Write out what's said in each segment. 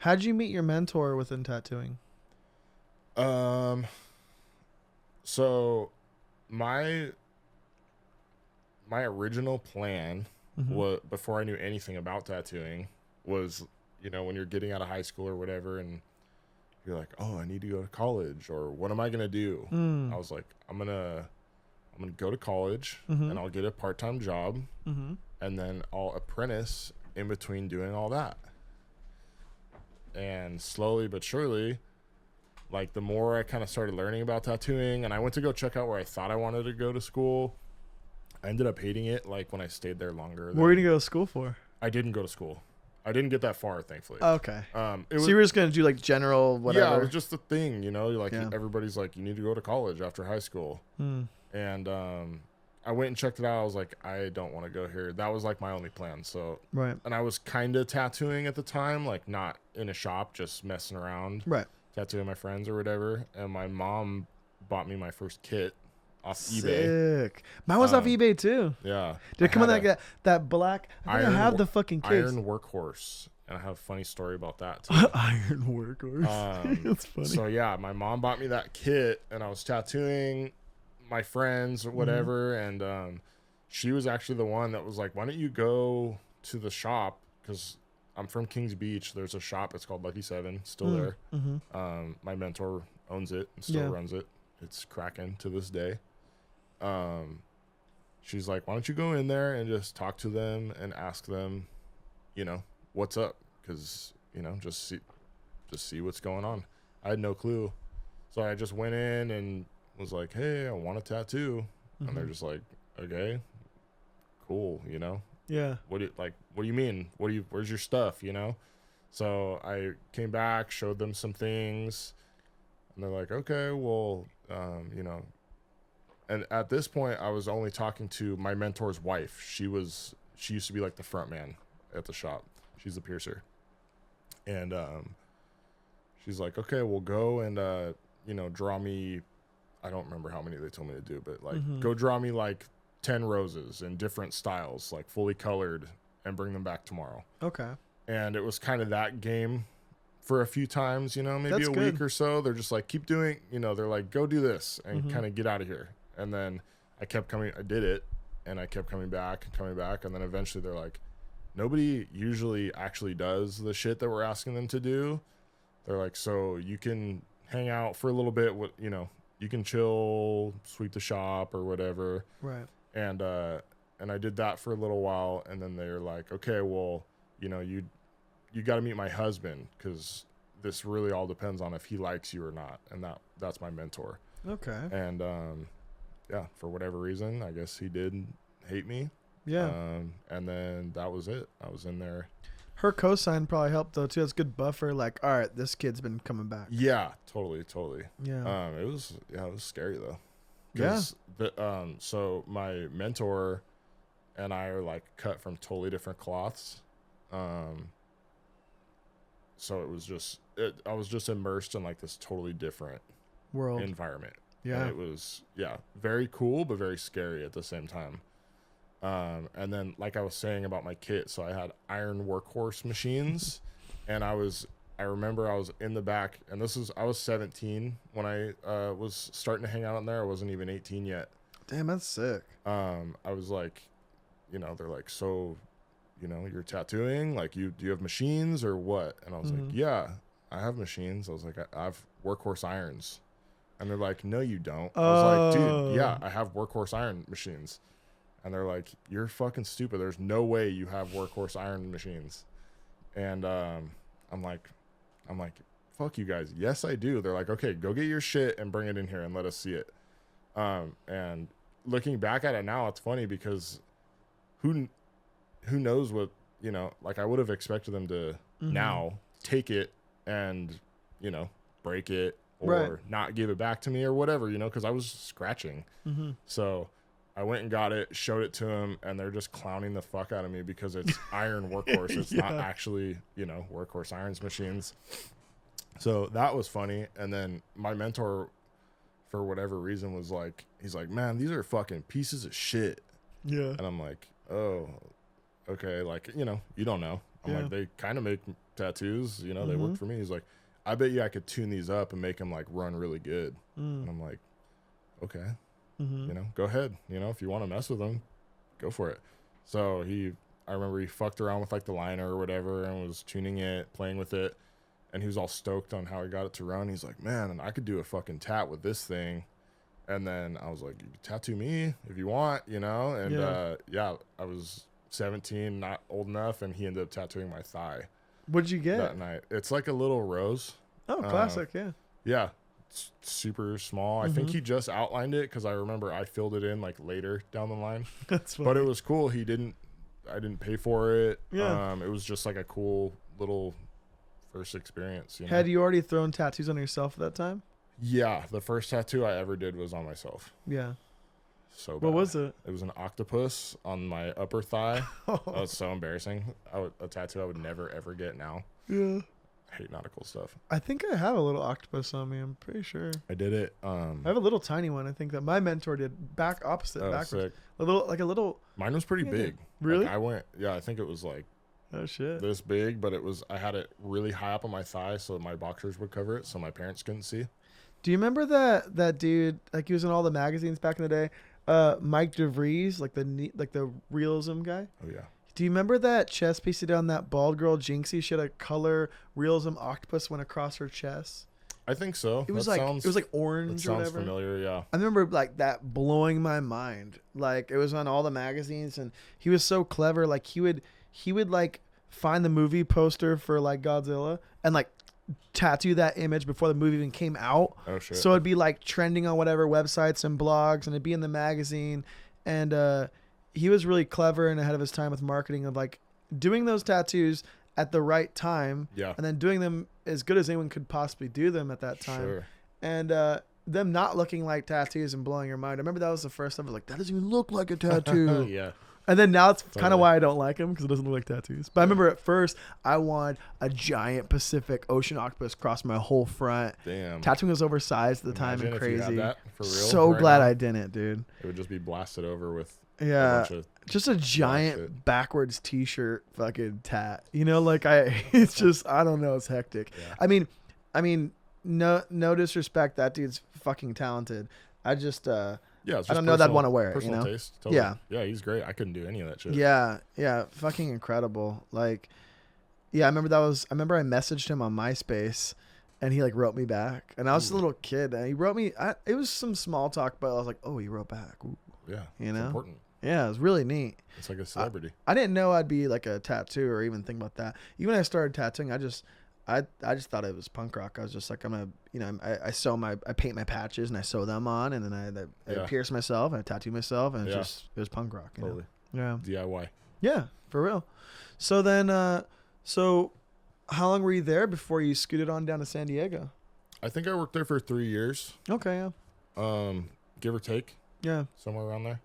How'd you meet your mentor within tattooing? So my original plan was, before I knew anything about tattooing, was, when you're getting out of high school or whatever, and you're like, oh, I need to go to college, or what am I gonna do? I was like, I'm gonna go to college, and I'll get a part-time job, and then I'll apprentice in between doing all that. And slowly but surely, like, the more I kind of started learning about tattooing, and I went to go check out where I thought I wanted to go to school, I ended up hating it, like, when I stayed there longer. What were you going to go to school for? I didn't go to school. I didn't get that far, thankfully. Okay. So you were just going to do, like, general whatever? Yeah, it was just a thing, Like, everybody's like, you need to go to college after high school. And I went and checked it out. I was like, I don't want to go here. That was, like, my only plan. So, right. And I was kind of tattooing at the time, like, not in a shop, just messing around. Right. Tattooing my friends or whatever. And my mom bought me my first kit off Sick. eBay. Mine was off eBay, too. Yeah. Did it come in like that black? I have the fucking kids. Iron Workhorse. And I have a funny story about that, too. Iron Workhorse. That's funny. So, yeah, my mom bought me that kit, and I was tattooing my friends or whatever, and she was actually the one that was like, why don't you go to the shop, because I'm from Kings Beach. There's a shop, it's called Lucky 7, still there. My mentor owns it and still runs it. It's cracking to this day. She's like, why don't you go in there and just talk to them and ask them, what's up, because just see what's going on. I had no clue, so I just went in and was like, hey, I want a tattoo. And they're just like, okay, cool, Yeah. What do you mean? Where's your stuff, So I came back, showed them some things, and they're like, okay, well, and at this point I was only talking to my mentor's wife. She used to be like the front man at the shop. She's the piercer. And she's like, okay, we'll go and draw me, I don't remember how many they told me to do, but like go draw me like 10 roses in different styles, like fully colored, and bring them back tomorrow. Okay. And it was kind of that game for a few times, maybe That's a good. week or so. They're just like, keep doing, they're like, go do this and kind of get out of here. And then I did it, and I kept coming back. And then eventually they're like, nobody usually actually does the shit that we're asking them to do. They're like, so you can hang out for a little bit, you can chill, sweep the shop or whatever. Right. And I did that for a little while, and then they're like, okay, well, you got to meet my husband, because this really all depends on if he likes you or not. And that's my mentor. Okay. And for whatever reason, I guess he did hate me. Yeah. And then that was it. I was in there. Her cosign probably helped though too. It's a good buffer. Like, all right, this kid's been coming back. Yeah, totally. Yeah. It was scary though. Yeah. So my mentor and I are like cut from totally different cloths. So it was just, I was just immersed in like this totally different world environment. Yeah. And it was, very cool, but very scary at the same time. And then, like I was saying about my kit, so I had Iron Workhorse machines, and I remember I was in the back, and I was 17 when I was starting to hang out in there. I wasn't even 18 yet. Damn, that's sick. I was like, they're like, so, you're tattooing? Like, do you have machines or what? And I was like, yeah, I have machines. I was like, I have Workhorse irons. And they're like, no, you don't. I was like, dude, yeah, I have Workhorse iron machines. And they're like, you're fucking stupid. There's no way you have Workhorse iron machines. And I'm like, fuck you guys. Yes, I do. They're like, okay, go get your shit and bring it in here and let us see it. And looking back at it now, it's funny because who knows what, like I would have expected them to now take it and, break it or not give it back to me or whatever, because I was scratching. So I went and got it, showed it to them, and they're just clowning the fuck out of me because it's Iron Workhorse. It's not actually, Workhorse irons machines. So that was funny. And then my mentor, for whatever reason, was like, he's like, man, these are fucking pieces of shit. Yeah. And I'm like, oh, okay. Like, you don't know. I'm like, they kind of make tattoos. You know, they worked for me. He's like, I bet you I could tune these up and make them like run really good. And I'm like, okay, you know, go ahead. You know, if you want to mess with them, go for it. So I remember he fucked around with like the liner or whatever and was tuning it, playing with it. And he was all stoked on how he got it to run. He's like, man, I could do a fucking tat with this thing. And then I was like, you can tattoo me if you want, you know? And I was 17, not old enough. And he ended up tattooing my thigh. What'd you get? That night. It's like a little rose. Oh, classic, yeah. Yeah. It's super small. I think he just outlined it because I remember I filled it in like later down the line. That's funny. But it was cool. I didn't pay for it. Yeah. It was just like a cool little first experience. You know? Had you already thrown tattoos on yourself at that time? Yeah. The first tattoo I ever did was on myself. Yeah. So bad. What was it? It was an octopus on my upper thigh. That was so embarrassing. A tattoo I would never, ever get now. Yeah. I hate nautical stuff. I think I have a little octopus on me. I'm pretty sure. I did it. I have a little tiny one. I think that my mentor did backwards. Sick. A little. Mine was pretty big. Really? Like I think it was like Oh shit. this big, but I had it really high up on my thigh so my boxers would cover it so my parents couldn't see. Do you remember that dude? Like he was in all the magazines back in the day. Mike DeVries, like the realism guy. Oh yeah. Do you remember that chest piece he did on that bald girl Jinxie? She had a color realism octopus went across her chest. I think so. It was like orange. That or sounds whatever. familiar. Yeah. I remember like that blowing my mind. Like it was on all the magazines, and he was so clever. Like he would like find the movie poster for like Godzilla and like tattoo that image before the movie even came out. Oh shit. So it'd be like trending on whatever websites and blogs, and it'd be in the magazine. And he was really clever and ahead of his time with marketing of like doing those tattoos at the right time. Yeah. And then doing them as good as anyone could possibly do them at that time. Sure. And them not looking like tattoos and blowing your mind. I remember that was the first time I was like, that doesn't even look like a tattoo. Yeah. And then now it's kind of why I don't like them, because it doesn't look like tattoos. But I remember at first I wanted a giant Pacific Ocean octopus across my whole front. Damn. Tattooing was oversized at the time Imagine and if you had crazy. that for real So right glad now. I didn't, dude. It would just be blasted over with Yeah, a bunch of just a giant shit. backwards T-shirt fucking tat. You know, like it's just I don't know, it's hectic. Yeah. I mean, no disrespect, that dude's fucking talented. I just Yeah, it's just I don't know that I'd want to wear it. You personal know? taste. Totally. Yeah. Yeah, he's great. I couldn't do any of that shit. Yeah, fucking incredible. Like, yeah, I remember I messaged him on MySpace, and he like wrote me back, and I was just a little kid, and he wrote me. It was some small talk, but I was like, oh, he wrote back. Ooh. Yeah. You It's know? important. Yeah, it was really neat. It's like a celebrity. I didn't know I'd be like a tattoo or even think about that. Even when I started tattooing, I just thought it was punk rock. I was just like, I'm gonna, you know, I paint my patches and I sew them on, and then I pierce myself and I tattoo myself, and it was punk rock. You Totally. know? Yeah. DIY. Yeah, for real. So then, so how long were you there before you scooted on down to San Diego? I think I worked there for 3 years. Okay, yeah. Give or take. Yeah. Somewhere around there.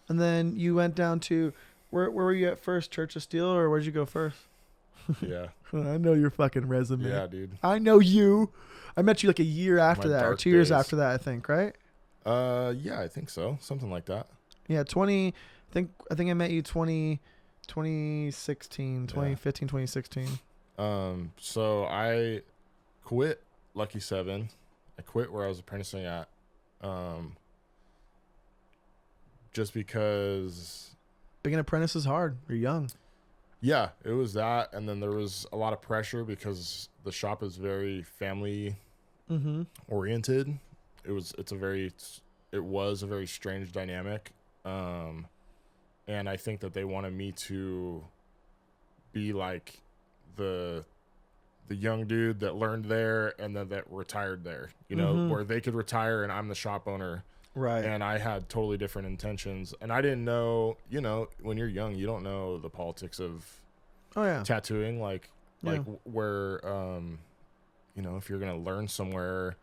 And then you went down to where were you at first? Church of Steel, or where'd you go first? Yeah. I know your fucking resume. Yeah, dude. I know you. I met you like a year after My that, or dark 2 years days. after that, I think, right? Yeah, I think so. Something like that. Yeah, I think I met you 2016, 2015, 2016. So I quit Lucky 7. I quit where I was apprenticing at. Just because Being an apprentice is hard. You're young. yeah, it was that, and then there was a lot of pressure because the shop is very family oriented. It was a very strange dynamic. And I think that they wanted me to be like the young dude that learned there and then that retired there, you know, where they could retire and I'm the shop owner. Right. And I had totally different intentions. And I didn't know, you know, when you're young, you don't know the politics of tattooing, like where, you know, if you're going to learn somewhere,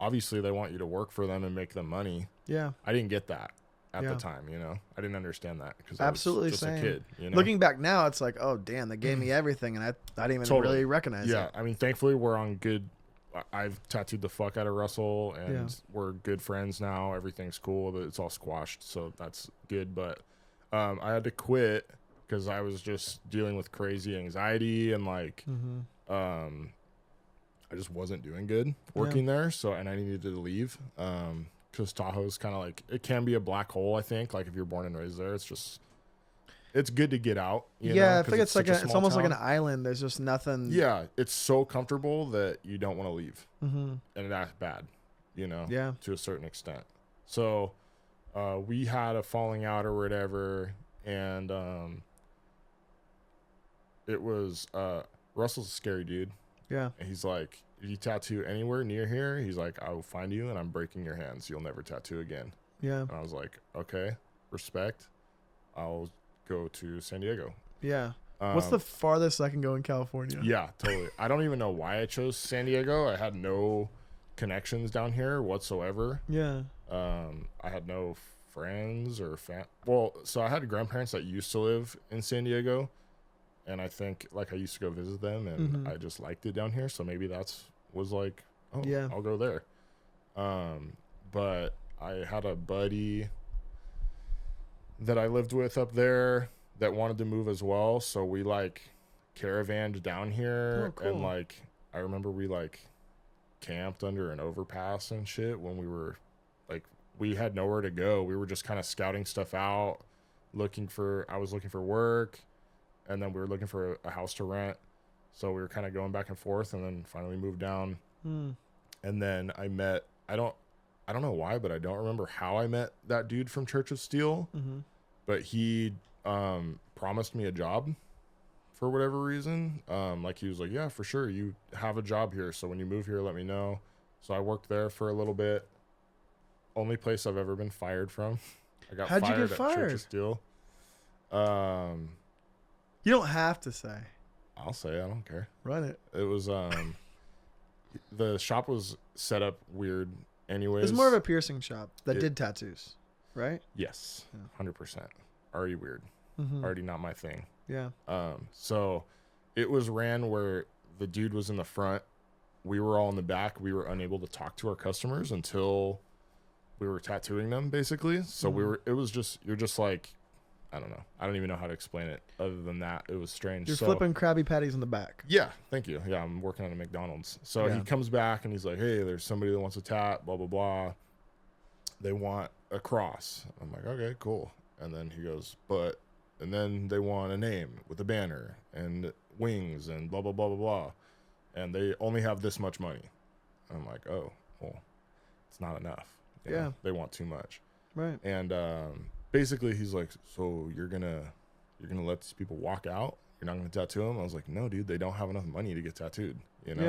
obviously they want you to work for them and make them money. Yeah. I didn't get that at the time, you know. I didn't understand that because Absolutely I was just a kid, you know? Looking back now, it's like, oh, damn, they gave me everything, and I didn't even really recognize it. Yeah, I mean, thankfully, we're on good. I've tattooed the fuck out of Russell, and we're good friends now. Everything's cool. It's all squashed, so that's good. But I had to quit because I was just dealing with crazy anxiety and like, I just wasn't doing good working there. So, and I needed to leave. Because Tahoe's kind of like, it can be a black hole, I think. Like if you're born and raised there, it's just, it's good to get out. You know, I think it's like it's almost town. like an island. There's just nothing. Yeah, it's so comfortable that you don't want to leave, and that's bad, you know. Yeah. To a certain extent. So, we had a falling out or whatever, and it was Russell's a scary dude. Yeah. And he's like, if you tattoo anywhere near here, he's like, I will find you and I'm breaking your hands. You'll never tattoo again. Yeah. And I was like, okay, respect. I'll go to San Diego. Yeah. What's the farthest I can go in California? Yeah, totally. I don't even know why I chose San Diego. I had no connections down here whatsoever. Yeah. I had no friends or so I had grandparents that used to live in San Diego, and I think like I used to go visit them, and I just liked it down here. So maybe was like, oh, yeah, I'll go there. But I had a buddy that I lived with up there that wanted to move as well. So we like caravanned down here. Oh, cool. And like, I remember we like camped under an overpass and shit when we were like, we had nowhere to go. We were just kind of scouting stuff out, I was looking for work, and then we were looking for a house to rent. So we were kind of going back and forth, and then finally moved down. And then I met, I don't know why, but I don't remember how I met that dude from Church of Steel. But he promised me a job for whatever reason. Like he was like, yeah, for sure, you have a job here, so when you move here, let me know. So I worked there for a little bit. Only place I've ever been fired from. I got How'd fired you get at fired? Church of Steel. You don't have to say. I'll say, I don't care. Run it. It was the shop was set up weird anyways. It's more of a piercing shop that did tattoos, right? Yes. 100%. Already weird. Already not my thing. Yeah. So it was ran where the dude was in the front. We were all in the back. We were unable to talk to our customers until we were tattooing them, basically. So you're just like, I don't know. I don't even know how to explain it other than that. It was strange. You're flipping Krabby Patties in the back. Yeah. Thank you. Yeah. I'm working on a McDonald's. So he comes back and he's like, hey, there's somebody that wants a tat, blah, blah, blah. They want a cross. I'm like, okay, cool. And then he goes, and then they want a name with a banner and wings and blah, blah, blah, blah, blah. And they only have this much money. I'm like, oh, well, it's not enough. You know, they want too much. Right. And basically he's like, so you're gonna let these people walk out? You're not gonna tattoo them? I was like, no, dude, they don't have enough money to get tattooed, you know?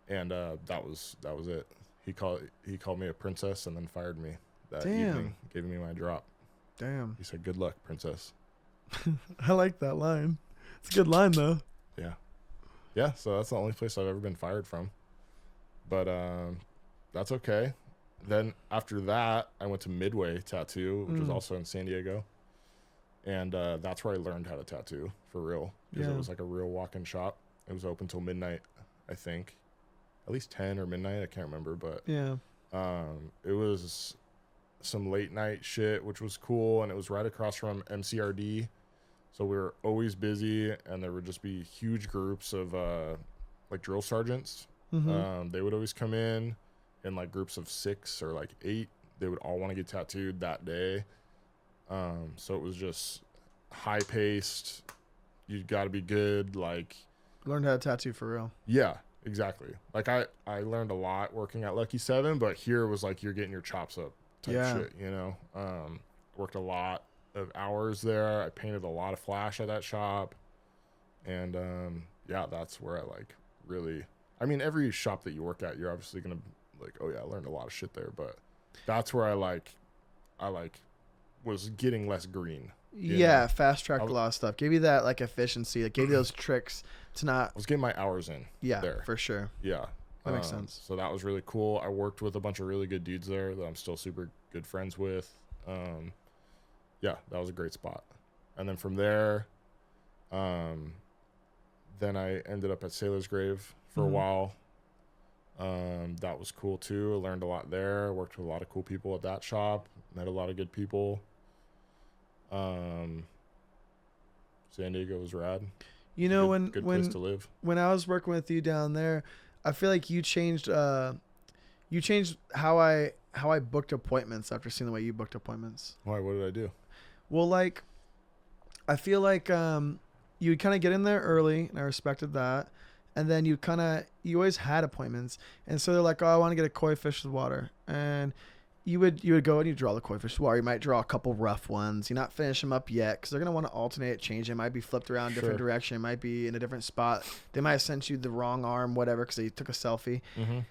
Yeah. And that was it. He called me a princess and then fired me that evening, giving me my drop. Damn. He said, good luck, princess. I like that line. It's a good line though. Yeah. Yeah, so that's the only place I've ever been fired from. But that's okay. Then after that, I went to Midway Tattoo, which was also in San Diego. And that's where I learned how to tattoo for real. Because it was like a real walk-in shop. It was open till midnight, I think. At least 10 or midnight, I can't remember. But it was some late night shit, which was cool. And it was right across from MCRD. So we were always busy. And there would just be huge groups of like drill sergeants. They would always come in like groups of 6 or like 8. They would all want to get tattooed that day. So it was just high paced. You got to be good. Like learned how to tattoo for real. Yeah, exactly. Like I learned a lot working at Lucky 7, but here it was like you're getting your chops up type shit, you know? Worked a lot of hours there. I painted a lot of flash at that shop. And that's where I like really, I mean, every shop that you work at, you're obviously going to like, oh yeah, I learned a lot of shit there, but that's where I was getting less green. Yeah, fast tracked a lot of stuff. Gave you that like efficiency. Like gave you those tricks to not. I was getting my hours in. Yeah, there for sure. Yeah, that makes sense. So that was really cool. I worked with a bunch of really good dudes there that I'm still super good friends with. Yeah, that was a great spot. And then from there, then I ended up at Sailor's Grave for a while. That was cool too. I learned a lot there. Worked with a lot of cool people at that shop. Met a lot of good people. San Diego was rad. You know, good place to live. When I was working with you down there, I feel like you changed how I booked appointments after seeing the way you booked appointments. Why? What did I do? Well, like, I feel like you would kind of get in there early, and I respected that. And then you always had appointments, and so they're like, oh, I want to get a koi fish with water, and you would go and you draw the koi fish with water. You might draw a couple rough ones. You not finish them up yet because they're gonna want to alternate, change. It might be flipped around different direction. It might be in a different spot. They might have sent you the wrong arm, whatever, because they took a selfie. Mm-hmm.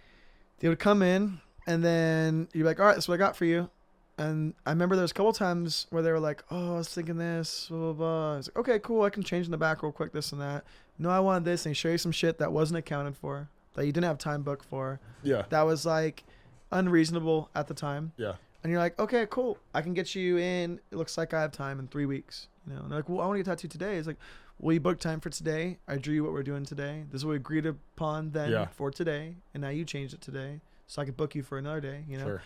They would come in, and then you'd be like, all right, that's what I got for you. And I remember there was a couple times where they were like, oh, I was thinking this, blah, blah, blah. I was like, okay, cool. I can change in the back real quick, this and that. No, I wanted this. And they show you some shit that wasn't accounted for, that you didn't have time booked for. Yeah. That was like unreasonable at the time. Yeah. And you're like, okay, cool. I can get you in. It looks like I have time in 3 weeks. And they're like, well, I want to get tattooed today. It's like, well, you booked time for today. I drew you what we're doing today. This is what we agreed upon then for today. And now you changed it today. So I could book you for another day, Sure.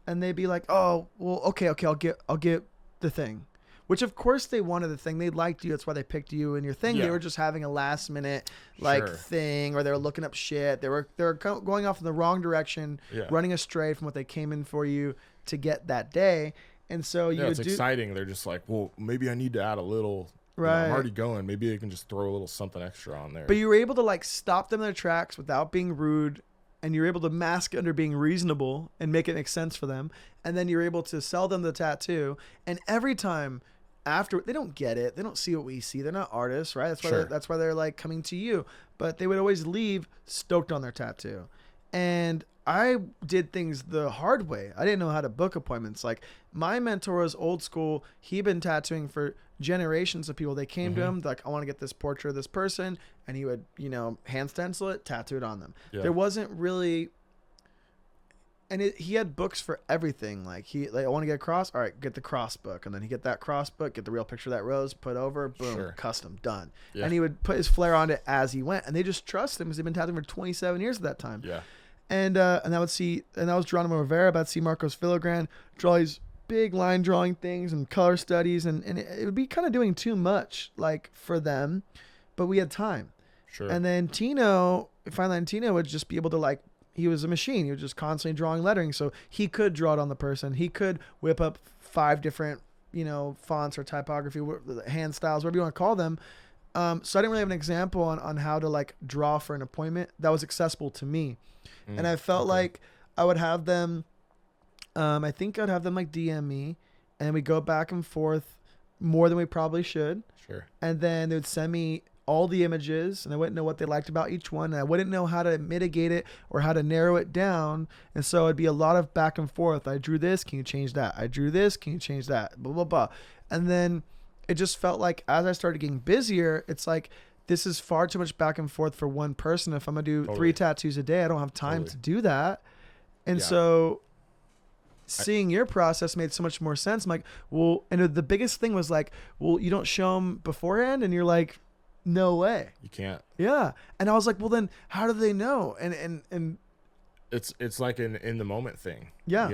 And they'd be like, oh, well, okay, I'll get the thing. Which, of course, they wanted the thing. They liked you. That's why they picked you and your thing. Yeah. They were just having a last-minute, thing, or they were looking up shit. They were going off in the wrong direction, running astray from what they came in for you to get that day. And so it's exciting. They're just like, well, maybe I need to add a little. Right. I'm already going. Maybe they can just throw a little something extra on there. But you were able to, stop them in their tracks without being rude. And you're able to mask it under being reasonable and make it make sense for them. And then you're able to sell them the tattoo. And every time after, they don't get it. They don't see what we see. They're not artists, right? That's why they're like coming to you. But they would always leave stoked on their tattoo. And I did things the hard way. I didn't know how to book appointments. Like, my mentor was old school. He'd been tattooing for generations of people. They came to him like, I want to get this portrait of this person, and he would hand stencil it, tattoo it on them. There wasn't really, and he had books for everything. Like, I want to get a cross, all right, get the cross book, and then he get that cross book, get the real picture of that rose, put over, boom, custom, done. And he would put his flair on it as he went, and they just trust him because they've been tattooing for 27 years at that time. And I was Geronimo Rivera, about to see Marcos Filogran draw these big line drawing things and color studies, and it would be kind of doing too much for them, but we had time. Sure. And then Tino would just be able to he was a machine. He was just constantly drawing lettering, so he could draw it on the person. He could whip up 5 different fonts or typography, hand styles, whatever you want to call them. So I didn't really have an example on how to draw for an appointment that was accessible to me. And I felt like I would have them, I think I'd have them DM me, and we go back and forth more than we probably should. Sure. And then they would send me all the images, and I wouldn't know what they liked about each one, and I wouldn't know how to mitigate it or how to narrow it down. And so it'd be a lot of back and forth. I drew this, can you change that? I drew this, can you change that? Blah, blah, blah. And then it just felt like as I started getting busier, it's like, this is far too much back and forth for one person. If I'm going to do 3 tattoos a day, I don't have time to do that. And so seeing your process made so much more sense. I'm like, well, and the biggest thing was well, you don't show them beforehand? And you're like, no way. You can't. Yeah. And I was like, well, then how do they know? And it's like an in the moment thing. Yeah.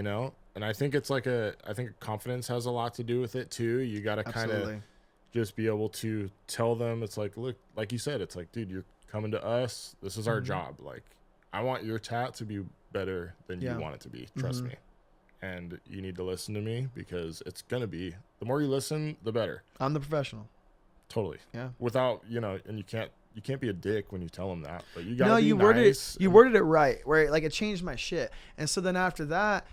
And I think I think confidence has a lot to do with it too. You got to kind of just be able to tell them, it's like, look, like you said, it's like, dude, you're coming to us. This is our job. Like, I want your tat to be better than you want it to be. Trust me. And you need to listen to me, because it's going to be, the more you listen, the better. I'm the professional. Totally. Yeah. Without, and you can't be a dick when you tell them that, but you got to be nice. You worded it right, where it changed my shit. And so then after that,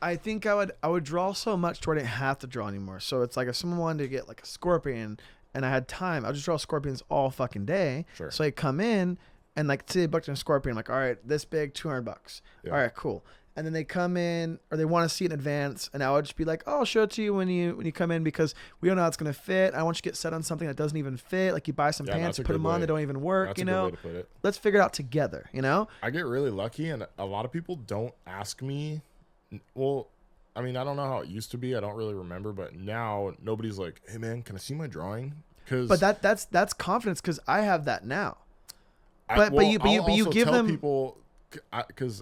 I think I would draw so much to where I didn't have to draw anymore. So it's like, if someone wanted to get a scorpion and I had time, I'll just draw scorpions all fucking day. Sure. So I come in and say they booked a scorpion, I'm like, all right, this big, $200. Yeah. All right, cool. And then they come in, or they want to see it in advance, and I would just be like, oh, I'll show it to you when you come in, because we don't know how it's going to fit. I want you to get set on something that doesn't even fit. Like, you buy some pants, put them on, they don't even work, That's a good way to put it. Let's figure it out together, I get really lucky, and a lot of people don't ask me. Well, I mean, I don't know how it used to be. I don't really remember, but now nobody's like, hey, man, can I see my drawing? But that's confidence, because I have that now. But you give them people, because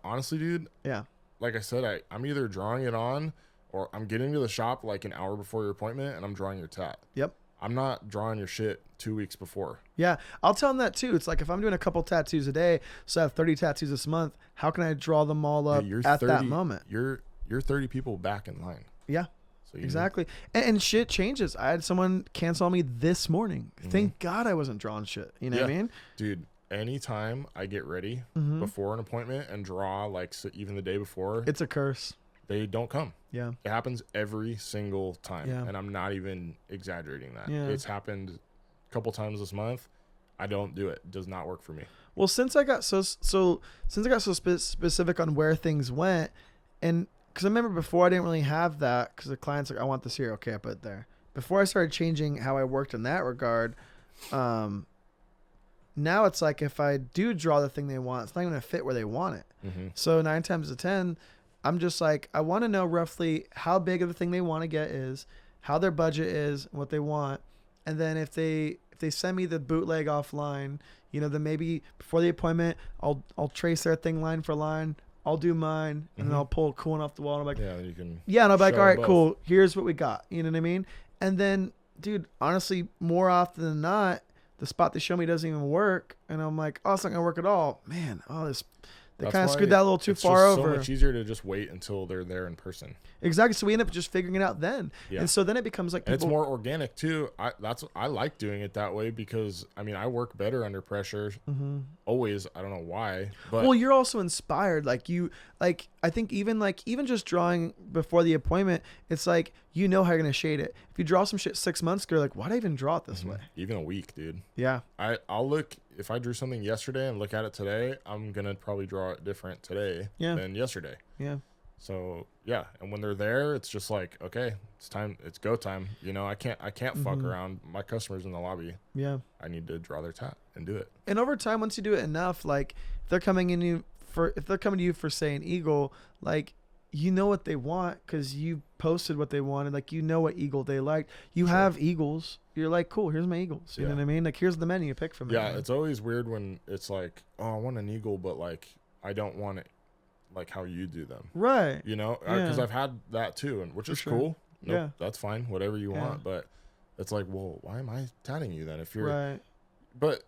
honestly, dude, yeah, like I said, I'm either drawing it on or I'm getting to the shop like an hour before your appointment and I'm drawing your tat. Yep. I'm not drawing your shit 2 weeks before. Yeah. I'll tell them that too. It's like if I'm doing a couple tattoos a day, so I have 30 tattoos this month, how can I draw them all up at 30, that moment? You're 30 people back in line. Yeah. So exactly. And shit changes. I had someone cancel on me this morning. Thank God I wasn't drawing shit. You know what I mean? Dude, anytime I get ready before an appointment and draw, like even the day before, it's a curse. They don't come. Yeah. It happens every single time. Yeah. And I'm not even exaggerating that. Yeah. It's happened a couple times this month. I don't do it. It does not work for me. Well, since I got so specific on where things went, and because I remember before I didn't really have that, because the client's like, I want this here. Okay, I put it there. Before I started changing how I worked in that regard, now it's like if I do draw the thing they want, it's not going to fit where they want it. So 9 times out of 10, I'm just like, I want to know roughly how big of the thing they want to get is, how their budget is, what they want. And then if they send me the bootleg offline, you know, then maybe before the appointment, I'll trace their thing line for line. I'll do mine, and then I'll pull a cool one off the wall. And I'm like, yeah, you can. Yeah, and I'm like, all right, cool. Here's what we got. You know what I mean? And then, dude, honestly, more often than not, the spot they show me doesn't even work, and I'm like, oh, it's not gonna work at all, man. Oh, they kind of screwed that a little too far over. It's so much easier to just wait until they're there in person. Exactly. So we end up just figuring it out then. Yeah. And so then it becomes like it's more organic too. I like doing it that way because I mean I work better under pressure. Always. I don't know why. But well, you're also inspired. I think even just drawing before the appointment, it's like you know how you're gonna shade it. If you draw some shit 6 months ago, you're like, why'd I even draw it this way? Even a week, dude. Yeah. I'll look. If I drew something yesterday and look at it today, I'm going to probably draw it different today than yesterday. Yeah. So, yeah. And when they're there, it's just like, okay, it's time. It's go time. You know, I can't fuck around. My customer's in the lobby. Yeah. I need to draw their tat and do it. And over time, once you do it enough, like if they're coming to you for say an eagle, like you know what they want because you posted what they wanted. Like you know what eagle they liked. You have eagles. You're like, cool, here's my eagles. You know what I mean? Like, here's the menu. Pick from it. Yeah, it's always weird when it's like, oh, I want an eagle, but, like, I don't want it like how you do them. Right. You know? Because I've had that, too, and which is cool. Nope, that's fine. Whatever you want. But it's like, well, why am I tatting you then? If you're... Right. But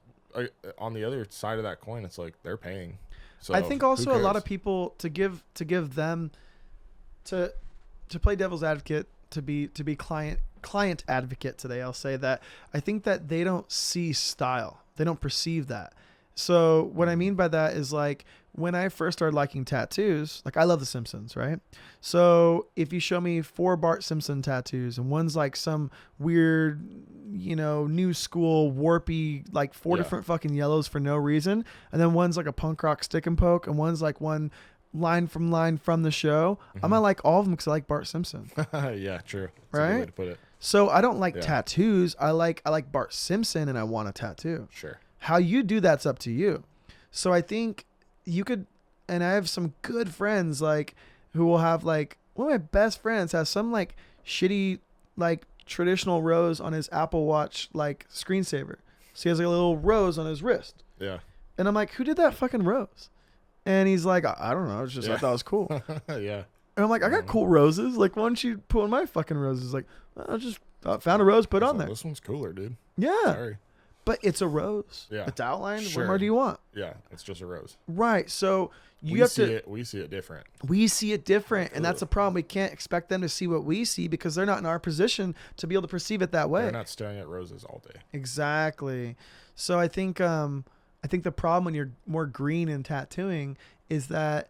on the other side of that coin, it's like they're paying. So I think also a lot of people, to give them... To play devil's advocate, to be client advocate today, I'll say that I think that they don't see style. They don't perceive that. So what I mean by that is like when I first started liking tattoos, like I love The Simpsons, right? So if you show me 4 Bart Simpson tattoos and one's like some weird, you know, new school warpy, like 4 different fucking yellows for no reason. And then one's like a punk rock stick and poke and one's like one line from the show. I'm gonna like all of them because I like Bart Simpson. Yeah, true. That's right? a good way to put it. So I don't like tattoos. I like Bart Simpson and I want a tattoo. Sure. How you do that's up to you. So I think you could, and I have some good friends like who will have like one of my best friends has some like shitty like traditional rose on his Apple Watch like screensaver. So he has like a little rose on his wrist. Yeah. And I'm like, who did that fucking rose? And he's like, I don't know. It's just, I thought it was cool. Yeah. And I'm like, I got cool roses. Like, why don't you put on my fucking roses? Like, I just found a rose, put on there. This one's cooler, dude. Yeah. Sorry. But it's a rose. Yeah. It's outlined. Sure. What more do you want? Yeah. It's just a rose. Right. So we see it different. We see it different. And that's a problem. We can't expect them to see what we see because they're not in our position to be able to perceive it that way. They're not staring at roses all day. Exactly. So I think the problem when you're more green in tattooing is that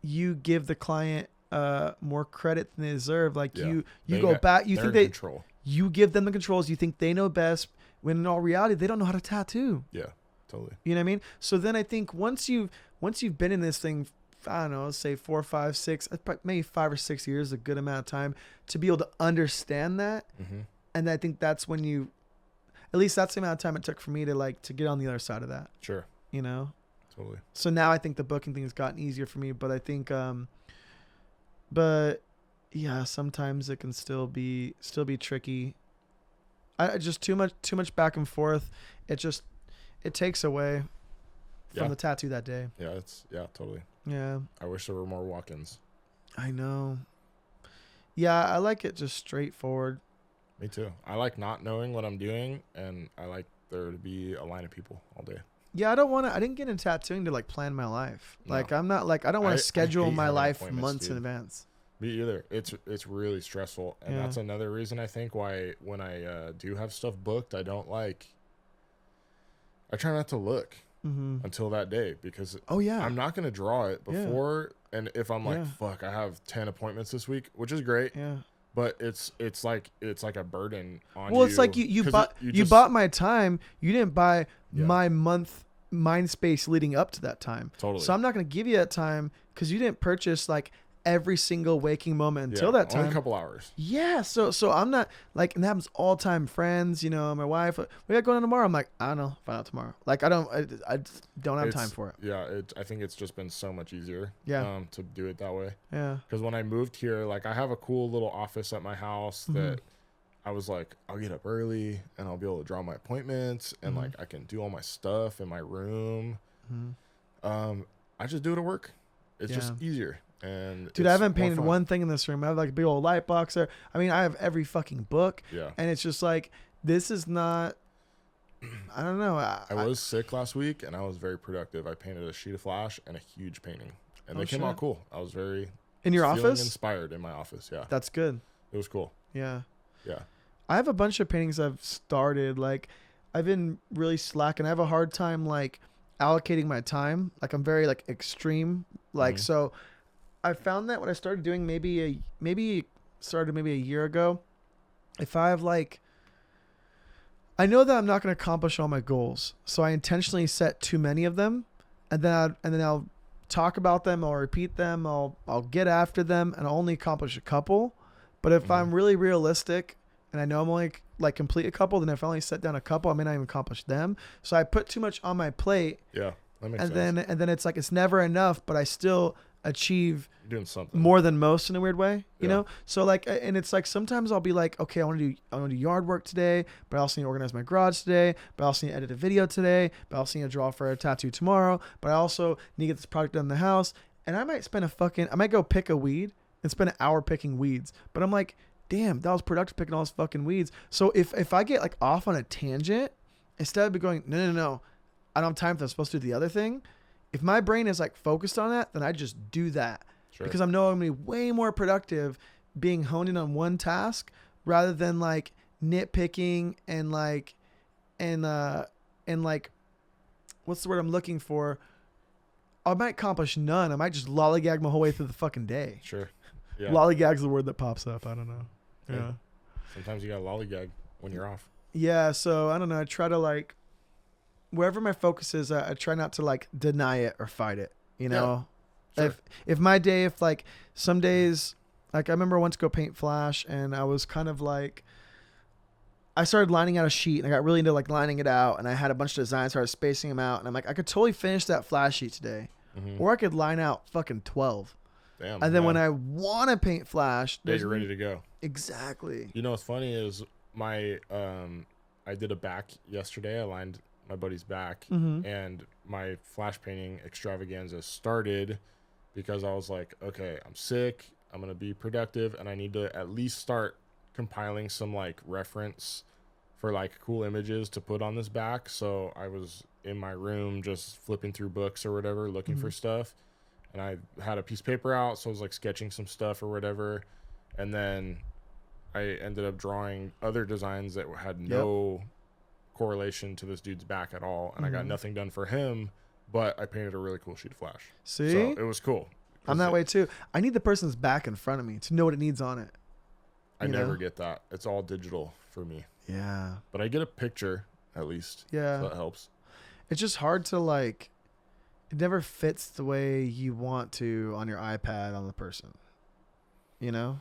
you give the client more credit than they deserve. Like you go back, you think control. You give them the controls. You think they know best when in all reality, they don't know how to tattoo. Yeah, totally. You know what I mean? So then I think once you've been in this thing, I don't know, say 4, 5, 6, maybe 5 or 6 years, a good amount of time to be able to understand that. And I think that's when at least that's the amount of time it took for me to get on the other side of that. Sure. You know? Totally. So now I think the booking thing has gotten easier for me, but I think, but yeah, sometimes it can still be tricky. I just too much back and forth. It takes away from the tattoo that day. Yeah, totally. Yeah. I wish there were more walk-ins. I know. Yeah, I like it just straightforward. Me too. I like not knowing what I'm doing, and I like there to be a line of people all day. Yeah, I didn't get into tattooing to like plan my life. No. Like I'm not like I don't want to schedule my life months dude. in advance. Me either. It's really stressful, and that's another reason I think why when I do have stuff booked, I try not to look until that day, because I'm not gonna draw it before. And if I'm like, fuck, I have 10 appointments this week, which is great. Yeah. But it's like a burden on you. Well, it's like you bought my time. You didn't buy my mind space leading up to that time. Totally. So I'm not going to give you that time because you didn't purchase like every single waking moment until that time. Only a couple hours. Yeah. So I'm not like, and that happens all time. Friends, you know, my wife, what we got going on tomorrow? I'm like, I don't know, find out tomorrow. Like I just don't have time for it. Yeah. I think it's just been so much easier. To do it that way. Yeah. Because when I moved here, like I have a cool little office at my house that I was like, I'll get up early and I'll be able to draw my appointments and like I can do all my stuff in my room. I just do it at work. It's just easier. And dude, I haven't painted one thing in this room. I have like a big old light box there. I mean, I have every fucking book. Yeah. And it's just like, this is not, I don't know. I was sick last week and I was very productive. I painted a sheet of flash and a huge painting. And they came out cool. I was very in your office? Inspired in my office. Yeah. That's good. It was cool. Yeah. Yeah. I have a bunch of paintings I've started. Like I've been really slacking. I have a hard time like allocating my time. Like I'm very like extreme. Like so I found that when I started doing maybe a year ago, if I have like, I know that I'm not going to accomplish all my goals. So I intentionally set too many of them and then I'll talk about them. I'll repeat them. I'll get after them and I'll only accomplish a couple. But if I'm really realistic and I know I'm only like complete a couple, then if I only set down a couple, I may not even accomplish them. So I put too much on my plate. Yeah. That makes sense. And then it's like, it's never enough, but I still achieve doing something more than most in a weird way, you know? So like, and it's like, sometimes I'll be like, okay, I want to do yard work today, but I also need to organize my garage today, but I also need to edit a video today, but I also need to draw for a tattoo tomorrow, but I also need to get this project done in the house. And I might go pick a weed and spend an hour picking weeds, but I'm like, damn, that was productive picking all those fucking weeds. So if I get like off on a tangent, instead of going, no, I don't have time for that, I'm supposed to do the other thing. If my brain is like focused on that, then I just do that. Sure. Because I know I'm going to be way more productive being honed in on one task rather than like nitpicking and like what's the word I'm looking for? I might accomplish none. I might just lollygag my whole way through the fucking day. Sure. Yeah. Lollygag's the word that pops up. I don't know. Yeah. Sometimes you got to lollygag when you're off. Yeah. So I don't know. I try to like, wherever my focus is, I try not to like deny it or fight it, you know? Yeah, sure. If my day, if like some days, like I remember I went to go paint flash and I was kind of like, I started lining out a sheet and I got really into like lining it out and I had a bunch of designs, started spacing them out and I'm like, I could totally finish that flash sheet today or I could line out fucking 12. Damn, and then when I want to paint flash, you're ready to go. Exactly. You know what's funny is I did a back yesterday. I lined my buddy's back and my flash painting extravaganza started because I was like, okay, I'm sick, I'm gonna be productive and I need to at least start compiling some like reference for like cool images to put on this back. So I was in my room just flipping through books or whatever looking for stuff and I had a piece of paper out, so I was like sketching some stuff or whatever, and then I ended up drawing other designs that had no correlation to this dude's back at all, and I got nothing done for him, but I painted a really cool sheet of flash. See? So it was cool. I'm that way too. I need the person's back in front of me to know what it needs on it. I never get that. It's all digital for me. Yeah. But I get a picture at least. Yeah. So that helps. It's just hard to like, it never fits the way you want to on your iPad on the person, you know?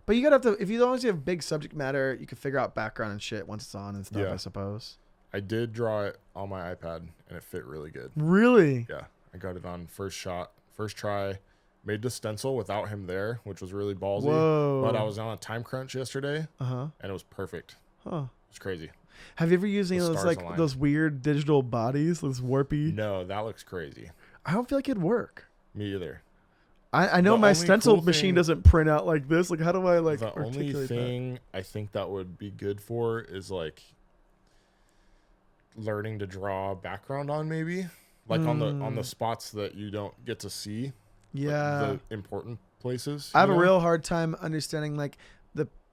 But you gotta have to, if you have big subject matter, you can figure out background and shit once it's on and stuff, I suppose. I did draw it on my iPad and it fit really good. Really? Yeah. I got it on first try. Made the stencil without him there, which was really ballsy. Whoa. But I was on a time crunch yesterday and it was perfect. Huh. It was crazy. Have you ever used any of those like those weird digital bodies, those warpy? No, that looks crazy. I don't feel like it'd work. Me either. I know my stencil machine doesn't print out like this. Like, how do I like the only thing I think that would be good for is like learning to draw background on, maybe like on the spots that you don't get to see. Yeah, the important places. I have a real hard time understanding like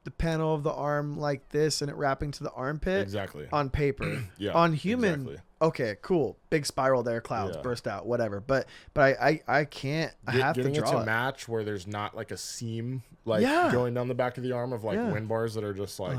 the panel of the arm like this and it wrapping to the armpit exactly on paper. Yeah, on human. Exactly. Okay, cool. Big spiral there, clouds burst out, whatever. But I can't. I have to draw getting it to match where there's not like a seam like going down the back of the arm of like wind bars that are just like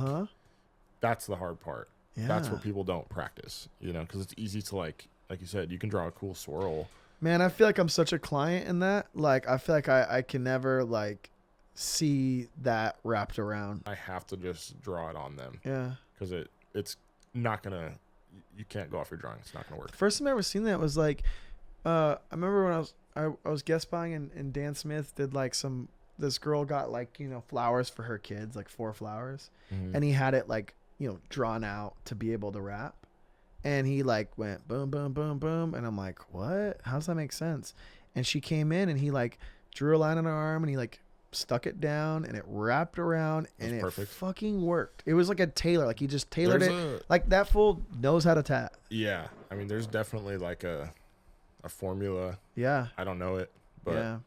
that's the hard part. Yeah. That's what people don't practice, you know, because it's easy to like you said, you can draw a cool swirl. Man, I feel like I'm such a client in that. Like, I feel like I can never like see that wrapped around. I have to just draw it on them. Yeah, because it's not gonna. You can't go off your drawing. It's not gonna work. The first time I ever seen that was like, I remember when I was guest spotting and Dan Smith did like this girl got like, you know, flowers for her kids, like 4 flowers, and he had it like, you know, drawn out to be able to wrap, and he like went boom boom boom boom, and I'm like, what? How does that make sense? And she came in and he like drew a line on her arm and he like stuck it down and it wrapped around and it fucking worked. It was like a tailor. Like he just tailored it. Like that fool knows how to tat. Yeah. I mean, there's definitely like a formula. Yeah. I don't know it, but I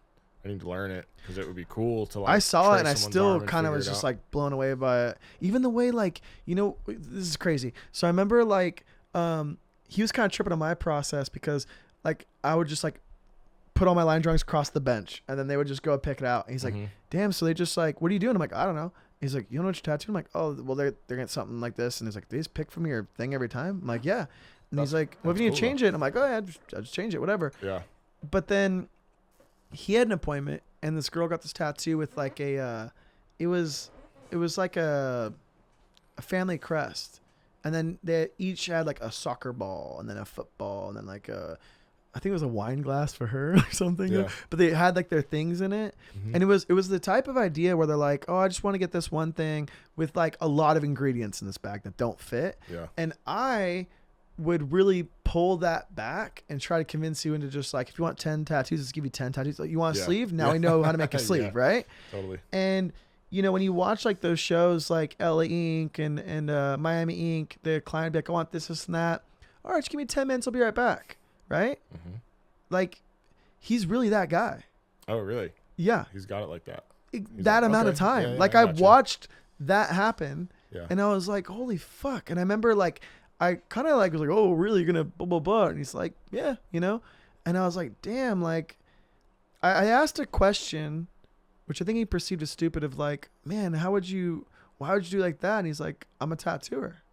need to learn it because it would be cool to like. I saw it and I still kind of was just like blown away by it. Even the way like, you know, this is crazy. So I remember like he was kind of tripping on my process because like I would just like put all my line drawings across the bench and then they would just go pick it out. And he's like, damn, so they just like, what are you doing? I'm like, I don't know. He's like, you know what you're tattooing? I'm like, oh, well, they're getting something like this. And he's like, they just pick from your thing every time? I'm like, yeah. And he's like, well, if you need to change it. And I'm like, oh, yeah, I'll just change it, whatever. Yeah. But then he had an appointment and this girl got this tattoo with like it was like a family crest. And then they each had like a soccer ball and then a football and then like I think it was a wine glass for her or something. Yeah. But they had like their things in it. And it was the type of idea where they're like, oh, I just want to get this one thing with like a lot of ingredients in this bag that don't fit. Yeah. And I would really pull that back and try to convince you into just like, if you want 10 tattoos, let's give you 10 tattoos. Like, you want a sleeve? Now we know how to make a sleeve, right? Totally. And you know, when you watch like those shows like LA Ink and Miami Ink, the client would be like, I want this and that. All right, just give me 10 minutes. I'll be right back. Right? Like, he's really that guy. Oh, really? Yeah. He's got it like that. That amount of time. Yeah, like, I watched that happen. Yeah. And I was like, holy fuck. And I remember, like, I kind of like was like, oh, really? You're going to blah, blah, blah. And he's like, yeah, you know? And I was like, damn, like, I asked a question, which I think he perceived as stupid, of like, man, why would you do like that? And he's like, I'm a tattooer.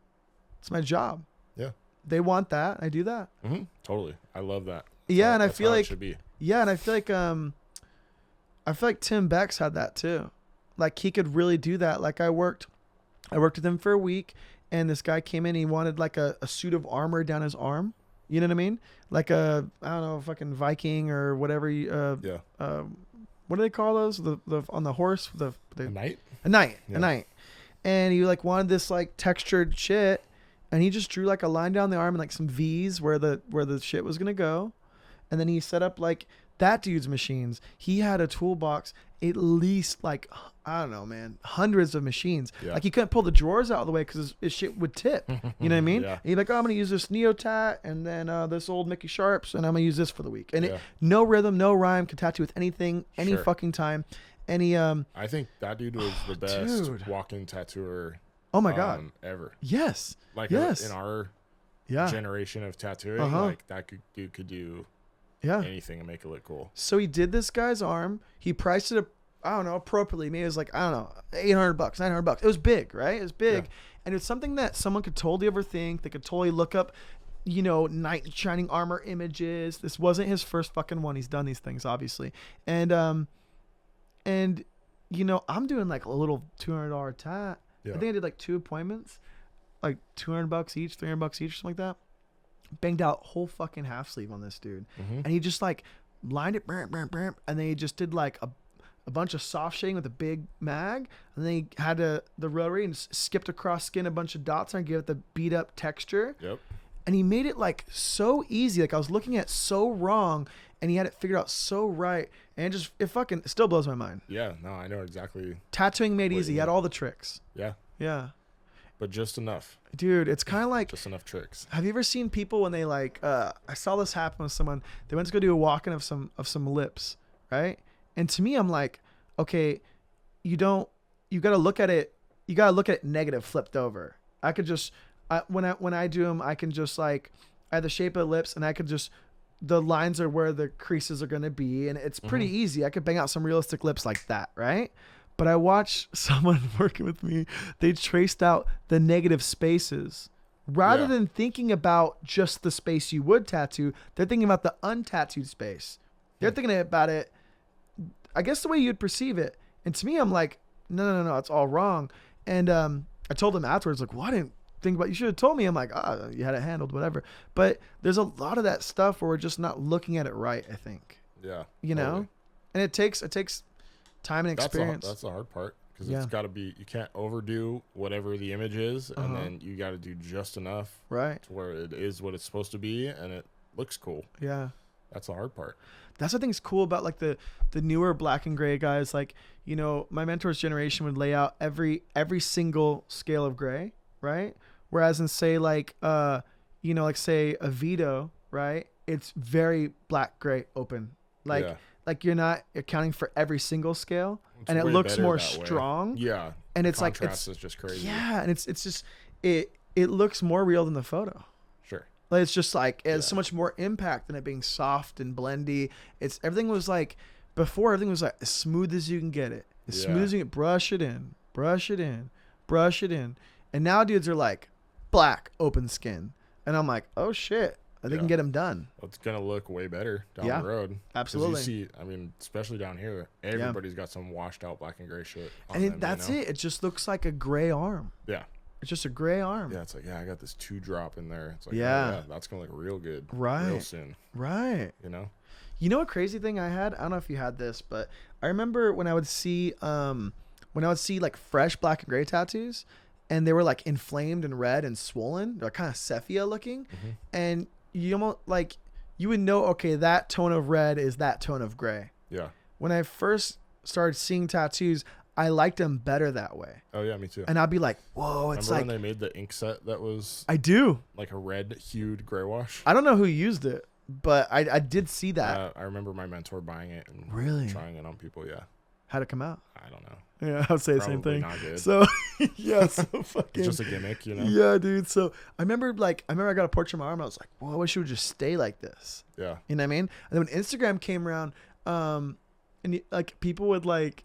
It's my job. Yeah. They want that. I do that. Totally. I love that. Yeah, and I feel like I feel like Tim Beck's had that too. Like he could really do that. Like I worked with him for a week, and this guy came in. He wanted like a suit of armor down his arm. You know what I mean? Like I don't know, fucking Viking or whatever. What do they call those? The on the horse. A knight. A knight. And he like wanted this like textured shit. And he just drew like a line down the arm and like some V's where the shit was gonna go, and then he set up like that dude's machines. He had a toolbox, at least like, I don't know, man, hundreds of machines. Yeah. Like he couldn't pull the drawers out of the way because his shit would tip. You know what I mean? Yeah. And he'd be like, oh, I'm gonna use this Neotat and then this old Mickey Sharps, and I'm gonna use this for the week. And no rhythm, no rhyme, could tattoo with anything, any fucking time. And he I think that dude was the best walking tattooer. Oh my God. Ever. Yes. Like in our generation of tattooing, like that dude could do anything and make it look cool. So he did this guy's arm. He priced it, I don't know, appropriately. Maybe it was like, I don't know, $800, $900. It was big, right? It was big. Yeah. And it's something that someone could totally overthink. They could totally look up, you know, knight in shining armor images. This wasn't his first fucking one. He's done these things, obviously. And you know, I'm doing like a little $200 tat. Yeah. I think I did like 2 appointments, like $200 each, $300 each, something like that. Banged out whole fucking half sleeve on this dude. And he just like lined it, and then he just did like a bunch of soft shading with a big mag, and then he had the rotary and skipped across skin a bunch of dots and give it the beat up texture. Yep. and he made it like so easy. Like I was looking at so wrong, and he had it figured out so right, and it fucking still blows my mind. Yeah, no, I know exactly. Tattooing made easy. He had all the tricks. Yeah. Yeah. But just enough. Dude, it's kind of like just enough tricks. Have you ever seen people when they like? I saw this happen with someone. They went to go do a walk-in of some lips, right? And to me, I'm like, okay, you got to look at it. You got to look at it negative, flipped over. I could just when I do them, I can just like I have the shape of the lips, and I could just the lines are where the creases are going to be, and it's pretty easy. I could bang out some realistic lips like that, right? But I watched someone working with me. They traced out the negative spaces rather than thinking about just the space you would tattoo. They're thinking about the untattooed space. They're thinking about it, I guess, the way you'd perceive it. And to me, I'm like, no, it's all wrong. And I told them afterwards, like, well, I didn't think about. You should have told me. I'm like, you had it handled, whatever. But there's a lot of that stuff where we're just not looking at it right, I think. Yeah. You know, and it takes time and experience. That's the hard part, because it's got to be. You can't overdo whatever the image is, and then you got to do just enough, right, to where it is what it's supposed to be, and it looks cool. Yeah. That's the hard part. That's what I think is cool about like the newer black and gray guys. Like, you know, my mentor's generation would lay out every single scale of gray, right? Whereas in say like you know, like say a Vito, right? It's very black, gray, open. Like you're not accounting for every single scale, and it looks more strong. Yeah. And it's like contrast is just crazy. Yeah, and it's just it looks more real than the photo. Sure. Like it's just like it has so much more impact than it being soft and blendy. It's everything was like before, everything was like as smooth as you can get it. As smooth as you can brush it in, brush it in, brush it in. And now dudes are like black, open skin. And I'm like, oh shit. They can get them done. Well, it's going to look way better down the road. Absolutely. You see, I mean, especially down here, everybody's got some washed out black and gray shit on and them, that's you know? it. It just looks like a gray arm. Yeah. It's just a gray arm. Yeah, it's like, I got this 2-drop in there. It's like, that's going to look real good real soon. Right. You know? You know, a crazy thing I had? I don't know if you had this, but I remember when I would see like fresh black and gray tattoos, and they were like inflamed and red and swollen. They're kind of sepia looking. And you almost like you would know, okay, that tone of red is that tone of gray. Yeah. When I first started seeing tattoos, I liked them better that way. Oh yeah, me too. And I'd be like, whoa, it's Remember like when they made the ink set that was I do like a red hued gray wash? I don't know who used it, but I did see that. I remember my mentor buying it and trying it on people. Yeah. How'd it come out? I don't know. Yeah, I would say Probably the same thing. Not good. So yeah, so fucking. It's just a gimmick, you know. Yeah, dude. So I remember I got a portrait of my arm. I was like, well, I wish it would just stay like this. Yeah. You know what I mean? And then when Instagram came around, and like people would like,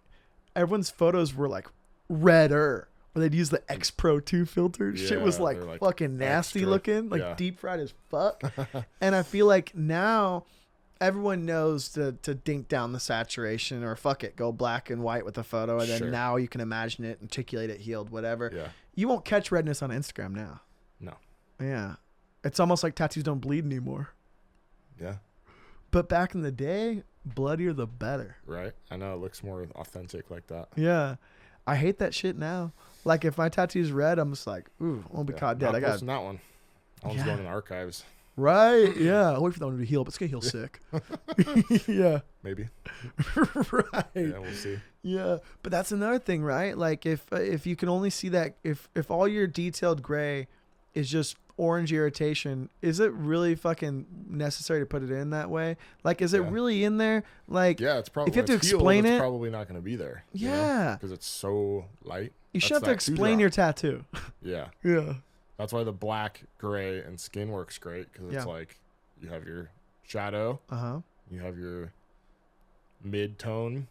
everyone's photos were like redder, or they'd use the X Pro 2 filter. Yeah, shit was like fucking nasty looking, like deep fried as fuck. And I feel like now everyone knows to dink down the saturation, or fuck it, go black and white with the photo, and then now you can imagine it, articulate it, healed, whatever. Yeah. You won't catch redness on Instagram now. No. Yeah. It's almost like tattoos don't bleed anymore. Yeah. But back in the day, bloodier the better. Right. I know it looks more authentic like that. Yeah. I hate that shit now. Like if my tattoo's red, I'm just like, ooh, I won't be caught dead. I got that one. That one's going in the archives. Right. Yeah. I'll wait for that one to heal, but it's going to heal sick. Yeah. Maybe. Right. Yeah, we'll see. Yeah. But that's another thing, right? Like if you can only see that, if all your detailed gray is just orange irritation, is it really fucking necessary to put it in that way? Like, is it really in there? Like, yeah, it's probably, if you have to explain it's probably not going to be there. Yeah. Because it's so light. You should have to explain your tattoo. Yeah. Yeah. That's why the black, gray, and skin works great, because it's like you have your shadow, you have your mid-tone,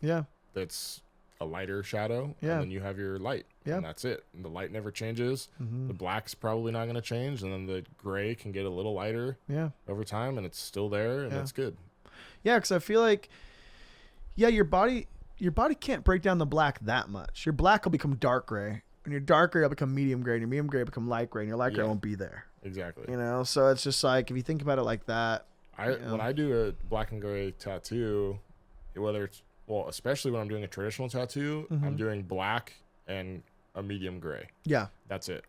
that's a lighter shadow, and then you have your light, and that's it. And the light never changes. The black's probably not going to change, and then the gray can get a little lighter over time, and it's still there, and it's good. Yeah, because I feel like, your body can't break down the black that much. Your black will become dark gray. And your dark gray will become medium gray, and your medium gray will become light gray, and your light gray won't be there. Exactly. You know, so it's just like, if you think about it like that. When I do a black and gray tattoo, whether it's, especially when I'm doing a traditional tattoo, I'm doing black and a medium gray. Yeah. That's it.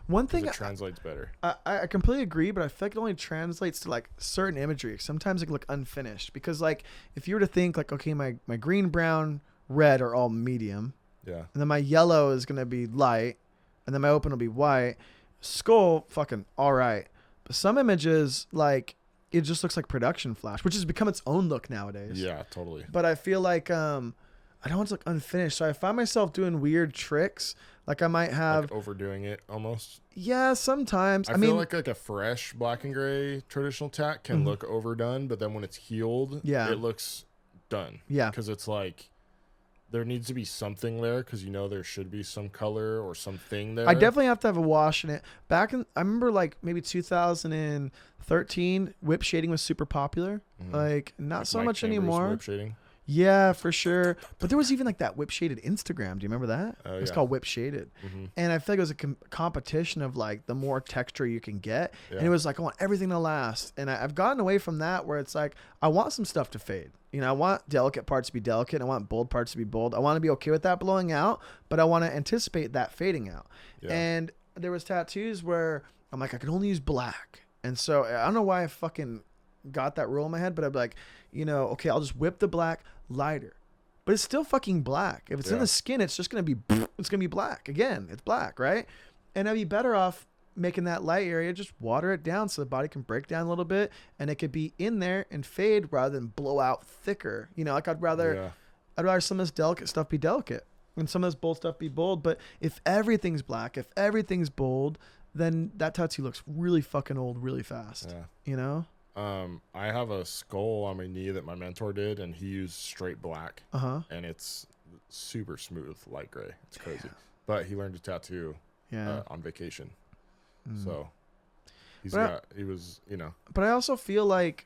One thing it translates better. I completely agree, but I feel like it only translates to like certain imagery. Sometimes it can look unfinished because like if you were to think like, okay, my green, brown, red are all medium. Yeah. And then my yellow is going to be light. And then my open will be white. Skull, fucking all right. But some images, like, it just looks like production flash, which has become its own look nowadays. Yeah, totally. But I feel like I don't want to look unfinished. So I find myself doing weird tricks. Like I might have... Like overdoing it almost? Yeah, sometimes. I feel like a fresh black and gray traditional tat can look overdone, but then when it's healed, it looks done. Yeah. Because it's like... There needs to be something there because there should be some color or something there. I definitely have to have a wash in it. I remember like maybe 2013, whip shading was super popular. Like not like so much anymore. Whip shading. Yeah, for sure. But there was even like that whip shaded Instagram. Do you remember that? Oh, it's called whip shaded. And I feel like it was a competition of like the more texture you can get. Yeah. And it was like, I want everything to last. And I've gotten away from that where it's like, I want some stuff to fade. I want delicate parts to be delicate. And I want bold parts to be bold. I want to be okay with that blowing out, but I want to anticipate that fading out. Yeah. And there was tattoos where I'm like, I can only use black. And so I don't know why I fucking got that rule in my head, but I'd be like, okay, I'll just whip the black lighter, but it's still fucking black. If it's in the skin, it's just going to be black again. It's black. Right. And I'd be better off making that light area, just water it down so the body can break down a little bit and it could be in there and fade rather than blow out thicker. Like I'd rather some of this delicate stuff be delicate and some of this bold stuff be bold. But if everything's black, if everything's bold, then that tattoo looks really fucking old really fast. Yeah. I have a skull on my knee that my mentor did, and he used straight black. And it's super smooth, light gray. It's crazy. But he learned to tattoo on vacation. So he was. But I also feel like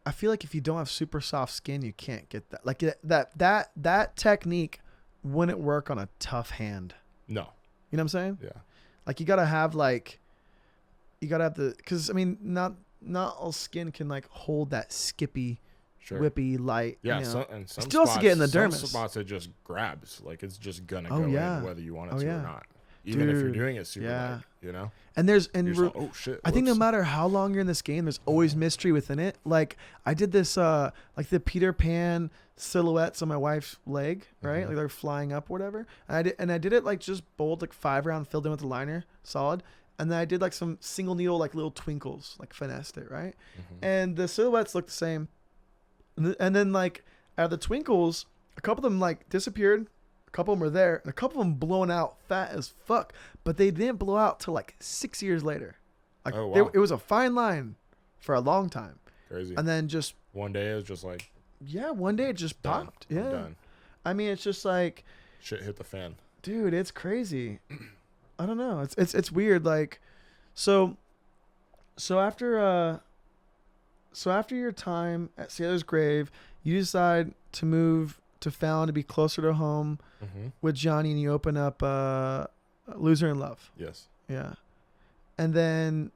if you don't have super soft skin, you can't get that. Like that technique wouldn't work on a tough hand. No. You know what I'm saying? Yeah. Like you gotta have because I mean, not all skin can like hold that skippy, whippy light. Yeah, and some still has to get in the dermis. Some spots it just grabs, like it's just gonna go in whether you want it to or not. Even if you're doing it super light, And oh shit. I think no matter how long you're in this game, there's always mystery within it. Like I did this, like the Peter Pan silhouettes on my wife's leg, right? Like they're flying up, or whatever. And I did it like just bold, like 5 round, filled in with the liner, solid. And then I did like some single needle, like little twinkles, like finessed it, right? And the silhouettes look the same. And then like out of the twinkles, a couple of them like disappeared. A couple of them were there. And a couple of them blown out fat as fuck. But they didn't blow out till like 6 years later. Like it was a fine line for a long time. Crazy. And then just one day it was just like. Yeah, one day it just popped. Yeah. Done. I mean, it's just like. Shit hit the fan. Dude, it's crazy. I don't know. It's weird. Like, so after your time at Sailor's Grave, you decide to move to Fallon to be closer to home with Johnny, and you open up Loser in Love. Yes. Yeah. And then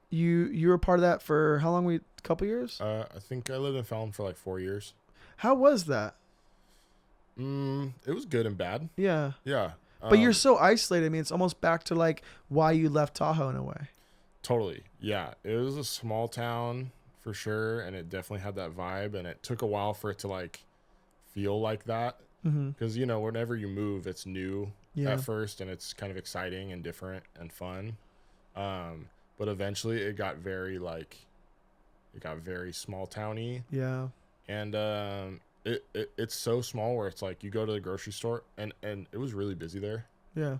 you were part of that for how long? A couple years? I think I lived in Fallon for like 4 years. How was that? It was good and bad. Yeah. Yeah. But you're so isolated. I mean, it's almost back to like why you left Tahoe in a way. Totally. Yeah. It was a small town for sure. And it definitely had that vibe. And it took a while for it to like feel like that. Because, whenever you move, it's new at first. And it's kind of exciting and different and fun. But eventually it got very small towny. Yeah. And, it's so small where it's like you go to the grocery store and it was really busy there. Yeah.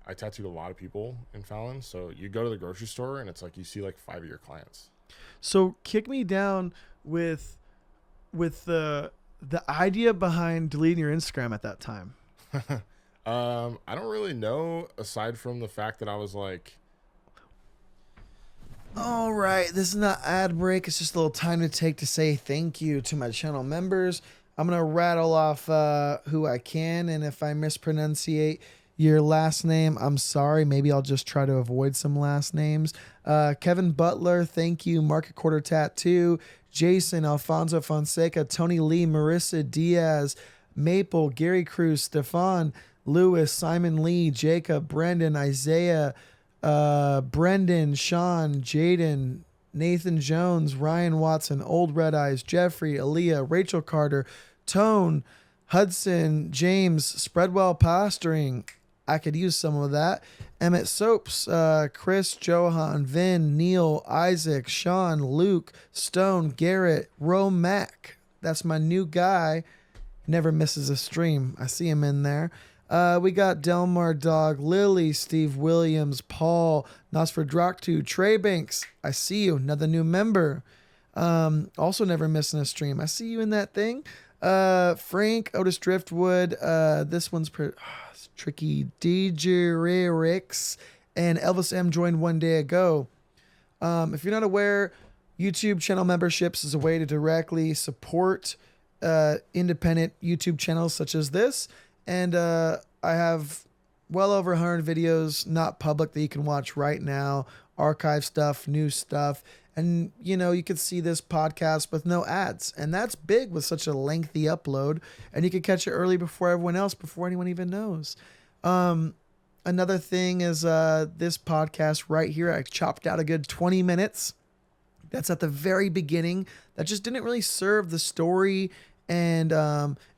I tattooed a lot of people in Fallon. So you go to the grocery store and it's like you see like 5 of your clients. So kick me down with the idea behind deleting your Instagram at that time. I don't really know aside from the fact that I was like, all right, this is not ad break. It's just a little time to take to say thank you to my channel members. I'm going to rattle off who I can, and if I mispronunciate your last name, I'm sorry. Maybe I'll just try to avoid some last names. Kevin Butler, thank you. Market Quarter Tattoo. Jason, Alfonso Fonseca, Tony Lee, Marissa Diaz, Maple, Gary Cruz, Stefan, Lewis, Simon Lee, Jacob, Brendan, Isaiah, Brendan, Sean, Jaden, Nathan Jones, Ryan Watson, Old Red Eyes, Jeffrey, Aaliyah, Rachel Carter, Tone, Hudson, James, Spreadwell Pastoring. I could use some of that. Emmett Soaps, Chris, Johan, Vin, Neil, Isaac, Sean, Luke, Stone, Garrett, Romac. That's my new guy. Never misses a stream. I see him in there. We got Delmar Dog, Lily, Steve Williams, Paul, Nosfordraktu, Trey Banks. I see you. Another new member. Also never missing a stream. I see you in that thing. Frank, Otis Driftwood. This one's tricky. DJ Rix and Elvis M joined one day ago. If you're not aware, YouTube channel memberships is a way to directly support independent YouTube channels such as this. And I have well over 100 videos not public that you can watch right now, archive stuff, new stuff. And, you know, you could see this podcast with no ads. And that's big with such a lengthy upload. And you can catch it early before everyone else, before anyone even knows. Another thing is this podcast right here, I chopped out a good 20 minutes. That's at the very beginning. That just didn't really serve the story. And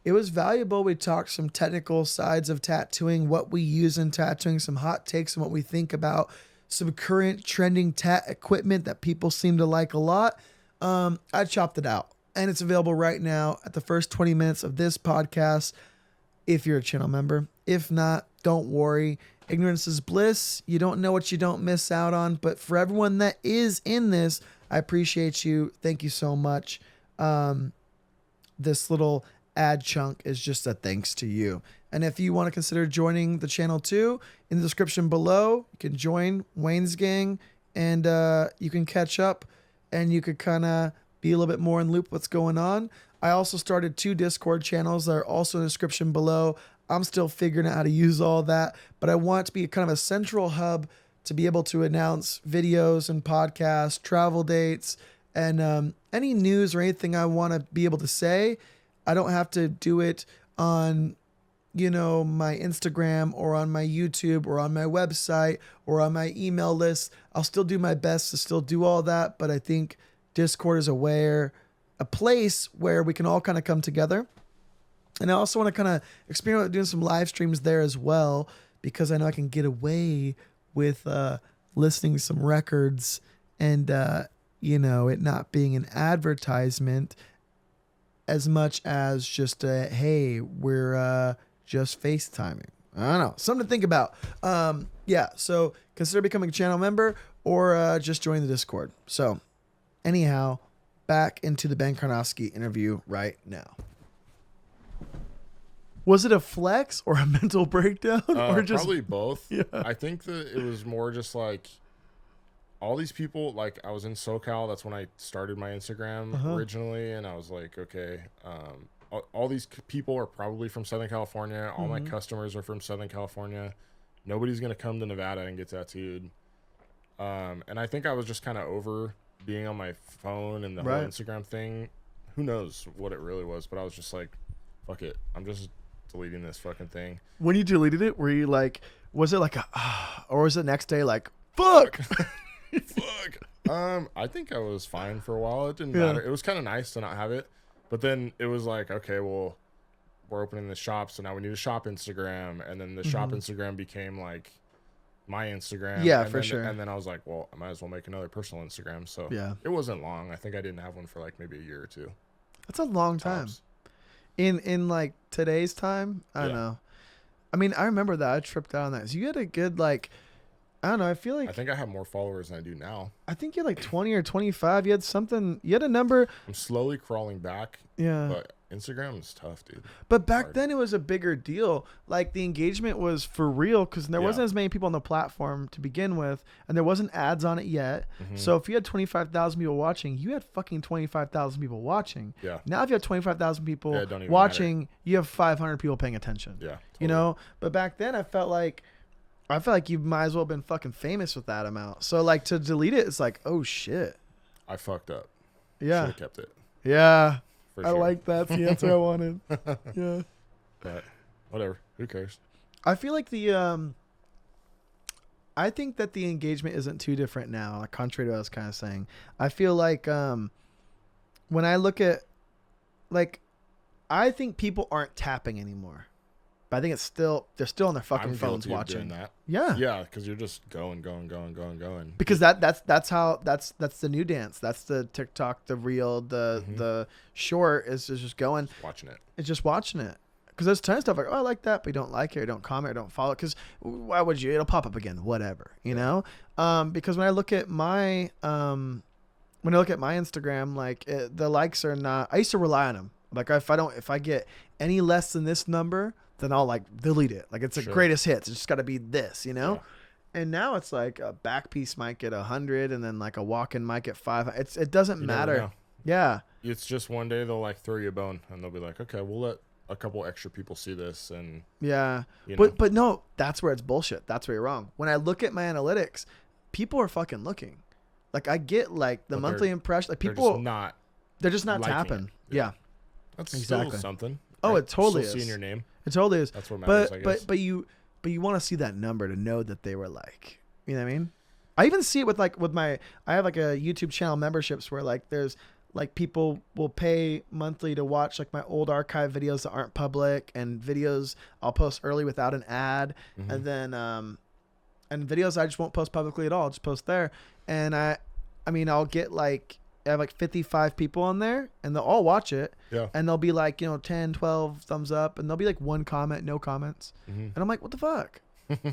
it was valuable. We talked some technical sides of tattooing, what we use in tattooing, some hot takes and what we think about some current trending tat equipment that people seem to like a lot. I chopped it out and it's available right now at the first 20 minutes of this podcast if you're a channel member. If not, don't worry. Ignorance is bliss. You don't know what you don't miss out on. But for everyone that is in this, I appreciate you. Thank you so much. This little ad chunk is just a thanks to you. And if you want to consider joining the channel too, in the description below, you can join Wayne's Gang and you can catch up and you could kind of be a little bit more in loop what's going on. I also started 2 Discord channels that are also in the description below. I'm still figuring out how to use all that, but I want it to be kind of a central hub to be able to announce videos and podcasts, travel dates, and any news or anything I want to be able to say. I don't have to do it on, you know, my Instagram or on my YouTube or on my website or on my email list. I'll still do my best to still do all that, but I think Discord is a place where we can all kind of come together. And I also want to kind of experiment with doing some live streams there as well, because I know I can get away with listening to some records and, you know, it not being an advertisement as much as just a, hey, we're just FaceTiming. I don't know. Something to think about. Yeah, so consider becoming a channel member or just join the Discord. So anyhow, back into the Ben Karnofsky interview right now. Was it a flex or a mental breakdown? Or just probably both. Yeah. I think that it was more just like all these people, like I was in SoCal. That's when I started my Instagram originally. And I was like, okay, all these people are probably from Southern California. All my customers are from Southern California. Nobody's going to come to Nevada and get tattooed. And I think I was just kind of over being on my phone and the whole Instagram thing. Who knows what it really was, but I was just like, fuck it. I'm just deleting this fucking thing. When you deleted it, were you like, was it like a, or was it next day like, fuck? Fuck. I think I was fine for a while. It didn't matter. It was kind of nice to not have it. But then it was like, okay, well, we're opening the shop, so now we need a shop Instagram. And then the shop Instagram became like my Instagram. Yeah, and for then, sure. And then I was like, well, I might as well make another personal Instagram. So yeah, it wasn't long. I think I didn't have one for like maybe a year or 2. That's a long time. Tops. In like today's time, I don't know. I mean, I remember that I tripped out on that. So you had a good like, I don't know. I feel like I think I have more followers than I do now. I think you had like 20 or 25. You had something. You had a number. I'm slowly crawling back. Yeah. But Instagram is tough, dude. But back then it was a bigger deal. Like the engagement was for real because there wasn't as many people on the platform to begin with, and there wasn't ads on it yet. So if you had 25,000 people watching, you had fucking 25,000 people watching. Yeah. Now if you have 25,000 people don't even watching, matter. you have 500 people paying attention. Yeah. Totally. You know. But back then I felt like you might as well have been fucking famous with that amount. So like to delete it, it's like, oh shit. I fucked up. Yeah. Should have kept it. Yeah. For I sure. like that. That's the answer I wanted. Yeah. But whatever. Who cares? I feel like I think that the engagement isn't too different now, like contrary to what I was kind of saying. I feel like when I look at, like, I think people aren't tapping anymore. But I think they're still on their fucking phones watching. Doing that. Yeah. Yeah, because you're just going. Because that's the new dance. That's the TikTok, the reel, the short is just going. Watching it. It's just watching it. Because there's tons of stuff like, oh, I like that, but you don't like it, or don't comment, or don't follow it. Because why would you? It'll pop up again, whatever, you know. Because when I look at my Instagram, like the likes are not. I used to rely on them. Like if I get any less than this number, then I'll like delete it. Like it's the greatest hits. It's just got to be this, you know. Yeah. And now it's like a back piece might get 100, and then like a walk-in might get 5. It doesn't matter. Yeah. It's just one day they'll like throw you a bone, and they'll be like, okay, we'll let a couple extra people see this, and but no, that's where it's bullshit. That's where you're wrong. When I look at my analytics, people are fucking looking. Like I get like the monthly impression, like people they're just not tapping. Yeah. That's exactly still something. Oh, right? It totally still is. Seeing your name. It totally is. That's what matters, I guess. But you want to see that number to know that they were like, you know what I mean? I even see it with I have like a YouTube channel memberships where like there's like people will pay monthly to watch like my old archive videos that aren't public, and videos I'll post early without an ad. And then and videos I just won't post publicly at all. I'll just post there. And I mean I'll get like, I have like 55 people on there, and they'll all watch it. Yeah. And they'll be like, 10, 12 thumbs up, and there'll be like one comment, no comments. And I'm like, what the fuck?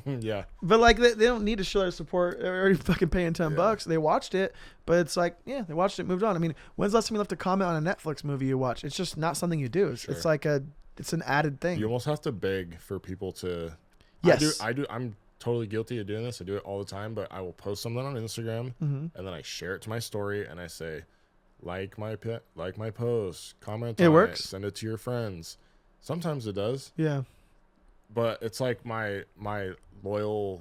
Yeah. But like they don't need to show their support. They're already fucking paying $10. They watched it, but it's like, yeah, they watched it, moved on. I mean, when's the last time you left a comment on a Netflix movie you watch? It's just not something you do. It's like it's an added thing. You almost have to beg for people to. Yes. I do. I'm totally guilty of doing this. I do it all the time, but I will post something on Instagram and then I share it to my story and I say, like my post, comment on it, send it to your friends. Sometimes it does. Yeah. But it's like my loyal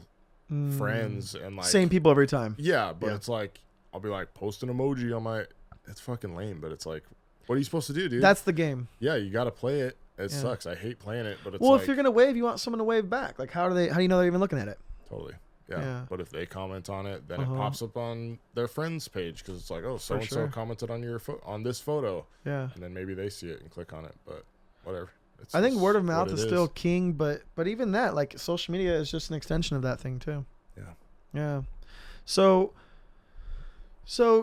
friends and like same people every time. Yeah, but it's like I'll be like, post an emoji on my. It's fucking lame, but it's like, what are you supposed to do, dude? That's the game. Yeah, you got to play it. It sucks. I hate playing it, but it's if you're gonna wave, you want someone to wave back. Like how do you know they're even looking at it? Totally. Yeah. But if they comment on it, then it pops up on their friends page because it's like, oh, so and so commented on your on this photo. Yeah. And then maybe they see it and click on it, but whatever. I think word of mouth is still king, but even that, like social media is just an extension of that thing too. Yeah. Yeah. So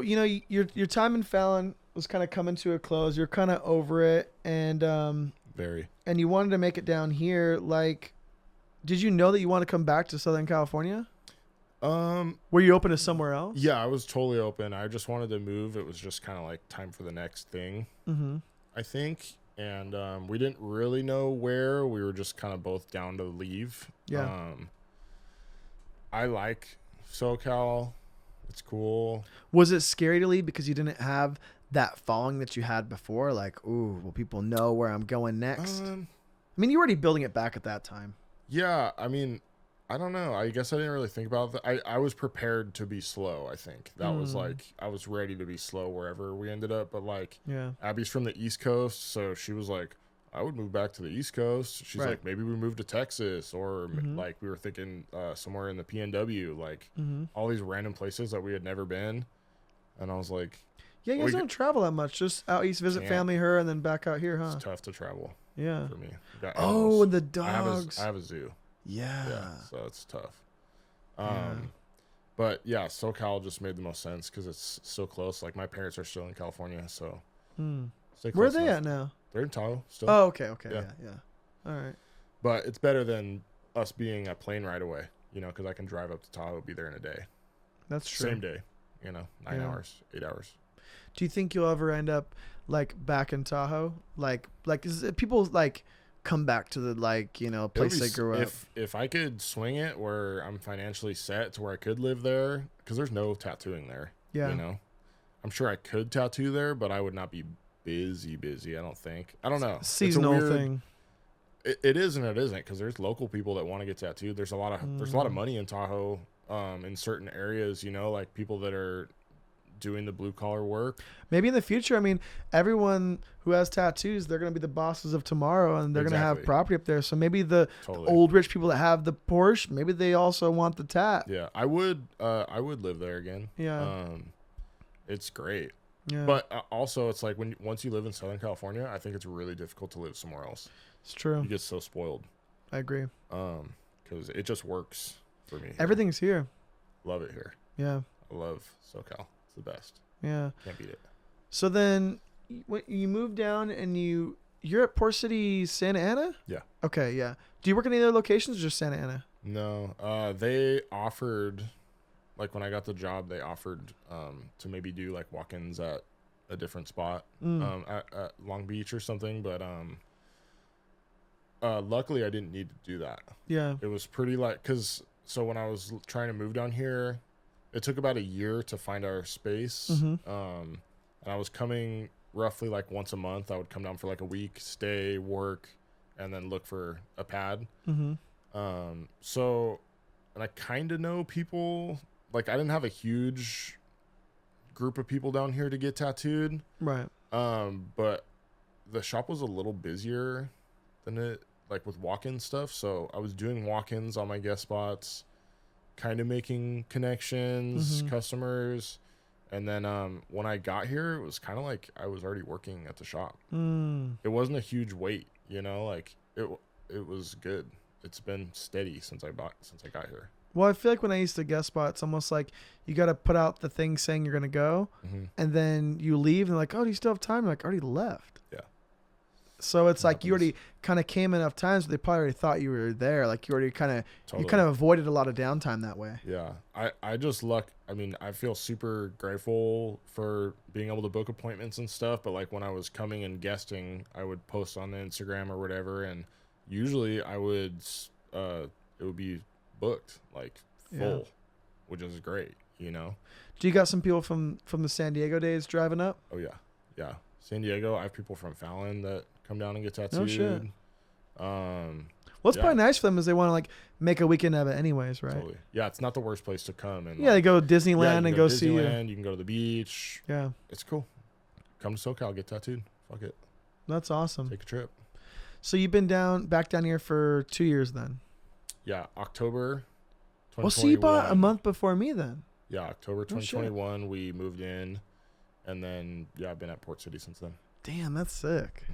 your time in Fallon was kind of coming to a close. You're kind of over it, and very. And you wanted to make it down here. Like, did you know that you want to come back to Southern California? Were you open to somewhere else? Yeah, I was totally open. I just wanted to move. It was just kind of like time for the next thing. I think. And we didn't really know where. We were just kind of both down to leave. Yeah. I like SoCal. It's cool. Was it scary to leave because you didn't have that following that you had before? Like, ooh, will people know where I'm going next? I mean, you were already building it back at that time. Yeah. I mean, I don't know. I guess I didn't really think about that. I was prepared to be slow, I think. That was like, I was ready to be slow wherever we ended up. But like, Abby's from the East Coast. So she was like, I would move back to the East Coast. She's like, maybe we move to Texas, or like we were thinking somewhere in the PNW, like all these random places that we had never been. And I was like, yeah, you guys don't travel that much. Just out east, visit family, her, and then back out here, huh? It's tough to travel. Yeah. For me. Oh, and the dogs. I have a zoo. Yeah. So it's tough. But yeah, SoCal just made the most sense because it's so close. Like my parents are still in California, so where are they at now? They're in Tahoe still. Oh, okay, yeah. All right. But it's better than us being a plane ride away, because I can drive up to Tahoe, be there in a day. That's true. Same day, 9 hours, 8 hours. Do you think you'll ever end up like back in Tahoe? Like is it, people like come back to the place they grew up? If I could swing it where I'm financially set to where I could live there, because there's no tattooing there. Yeah. I'm sure I could tattoo there, but I would not be busy. I don't think. I don't know. Seasonal thing. It is and it isn't, because there's local people that want to get tattooed. There's a lot of money in Tahoe, in certain areas. Like people that are doing the blue collar work. Maybe in the future, I mean, everyone who has tattoos, they're going to be the bosses of tomorrow, and they're going to have property up there. So maybe the old rich people that have the Porsche, maybe they also want the tat. Yeah, I would live there again. Yeah. It's great. Yeah. But also, it's like once you live in Southern California, I think it's really difficult to live somewhere else. It's true. You get so spoiled. I agree. Because it just works for me. Everything's here. Love it here. Yeah. I love SoCal. It's the best. Yeah. Can't beat it. So then, when you moved down and you're at Port City, Santa Ana? Yeah. Okay. Yeah. Do you work in any other locations or just Santa Ana? No. They offered, like when I got the job, they offered to maybe do like walk-ins at a different spot, at Long Beach or something. But luckily I didn't need to do that. Yeah. It was pretty so when I was trying to move down here, it took about a year to find our space. And I was coming roughly like once a month. I would come down for like a week, stay, work, and then look for a pad. So, and I kind of know people. Like, I didn't have a huge group of people down here to get tattooed. Right. But the shop was a little busier than it, like with walk-in stuff. So I was doing walk-ins on my guest spots, kind of making connections, customers. And then when I got here, it was kind of like I was already working at the shop. It wasn't a huge wait, like it was good. It's been steady since I got here. Well, I feel like when I used to guest spot, it's almost like you got to put out the thing saying you're going to go, and then you leave, and they're like, oh, do you still have time? I'm like, I already left. Yeah. So it's like you already kind of came enough times, but they probably already thought you were there. Like you already you kind of avoided a lot of downtime that way. Yeah. I just I feel super grateful for being able to book appointments and stuff. But like when I was coming and guesting, I would post on the Instagram or whatever. And usually it would be booked like full, which is great. Do you got some people from the San Diego days driving up? Oh yeah. San Diego, I have people from Fallon that come down and get tattooed. Oh shit. What's probably nice for them is they want to like make a weekend of it anyways, right? Totally. Yeah, it's not the worst place to come. And they go to Disneyland and go see you. You can go to the beach. Yeah. It's cool. Come to SoCal, get tattooed. Fuck it. That's awesome. Take a trip. So you've been back down here for 2 years then? Yeah, October 2021. Well, so you bought a month before me then? Yeah, October 2021 we moved in, and then I've been at Port City since then. Damn, that's sick.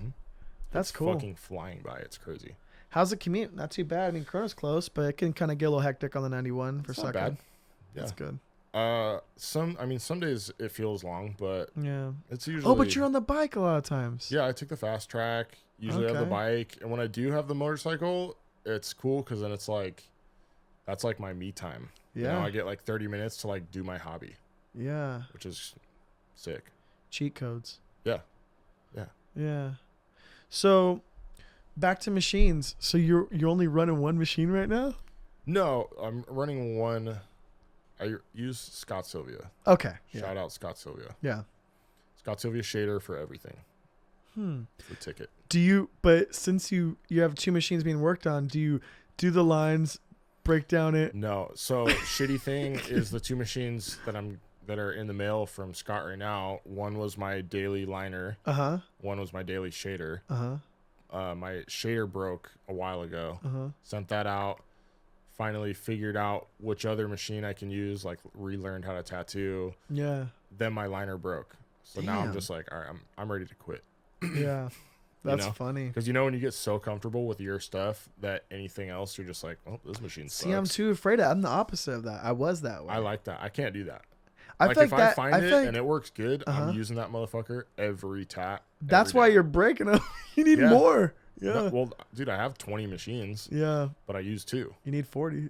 That's it's cool. Fucking flying by. It's crazy. How's the commute? Not too bad. I mean, Kronos close, but it can kind of get a little hectic on the 91 for a second. Not bad. Yeah. That's good. Some days it feels long, but it's usually. Oh, but you're on the bike a lot of times. Yeah, I take the fast track. Usually have the bike, and when I do have the motorcycle, it's cool because then it's like, that's like my me time. Yeah, I get like 30 minutes to like do my hobby. Yeah, which is sick. Cheat codes. Yeah. So, back to machines. So you're only running one machine right now? No, I'm running one. I use Scott Sylvia. Okay. Shout out Scott Sylvia. Yeah. Scott Sylvia shader for everything. For ticket. But since you have two machines being worked on, do you do the lines, break down it? No. So shitty thing is the two machines that are in the mail from Scott right now. One was my daily liner. One was my daily shader. My shader broke a while ago. Sent that out. Finally figured out which other machine I can use, like relearned how to tattoo. Yeah. Then my liner broke. So now I'm just like, all right, I'm ready to quit. Yeah. That's funny. Because when you get so comfortable with your stuff that anything else, you're just like, oh, this machine sucks. See, I'm too afraid I'm the opposite of that. I was that way. I like that. I can't do that. If I find it and it works good, I'm using that motherfucker every tat. That's why you're breaking them. You need more. Yeah. No, well, dude, I have 20 machines. Yeah. But I use 2. You need 40.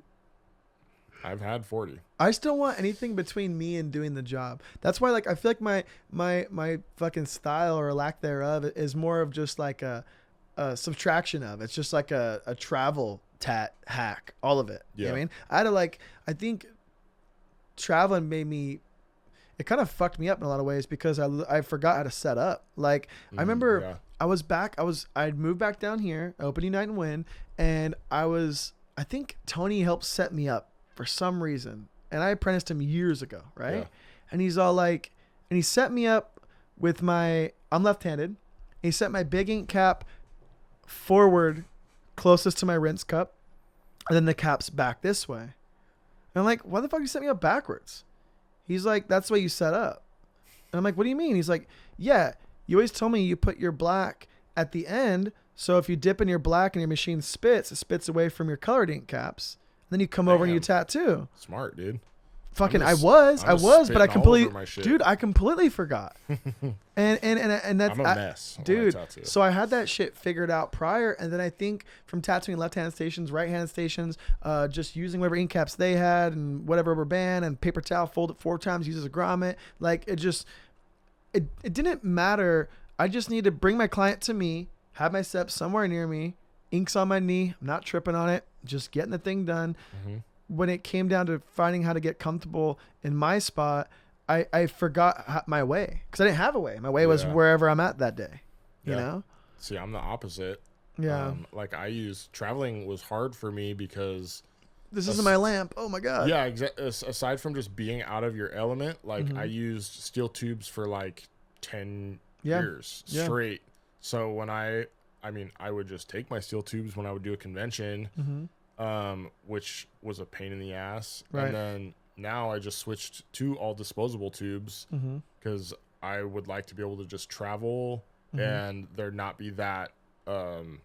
I've had 40. I just don't want anything between me and doing the job. That's why, like, I feel like my fucking style or lack thereof is more of just like a subtraction of. It's just like a travel tat hack. All of it. Yeah. You know what I mean? I think traveling made me. It kind of fucked me up in a lot of ways because I forgot how to set up. Like I remember I'd moved back down here, opening night and win, and I think Tony helped set me up for some reason, and I apprenticed him years ago, right? Yeah. And he's all like, and he set me up with I'm left-handed. He set my big ink cap forward closest to my rinse cup, and then the cap's back this way. And I'm like, why the fuck you set me up backwards? He's like, that's the way you set up. And I'm like, what do you mean? He's like, yeah, you always told me you put your black at the end, so if you dip in your black and your machine spits, it spits away from your colored ink caps. And then you come over and you tattoo. Smart, dude. Fucking, I was, but I completely forgot. and that's I'm a mess, dude. So I had that shit figured out prior, and then I think from tattooing left-hand stations, right-hand stations, just using whatever ink caps they had and whatever rubber band and paper towel, fold it 4 times, use as a grommet. Like it didn't matter. I just need to bring my client to me, have my steps somewhere near me, inks on my knee. I'm not tripping on it, just getting the thing done. Mm-hmm. When it came down to finding how to get comfortable in my spot, I forgot my way because I didn't have a way. My way was wherever I'm at that day, you know? See, I'm the opposite. Yeah. Like traveling was hard for me because this isn't my lamp. Oh my God. Yeah. Aside from just being out of your element, like I used steel tubes for like 10 years straight. So when I would just take my steel tubes when I would do a convention, which was a pain in the ass. Right. And then now I just switched to all disposable tubes because I would like to be able to just travel and there not be that. Carrying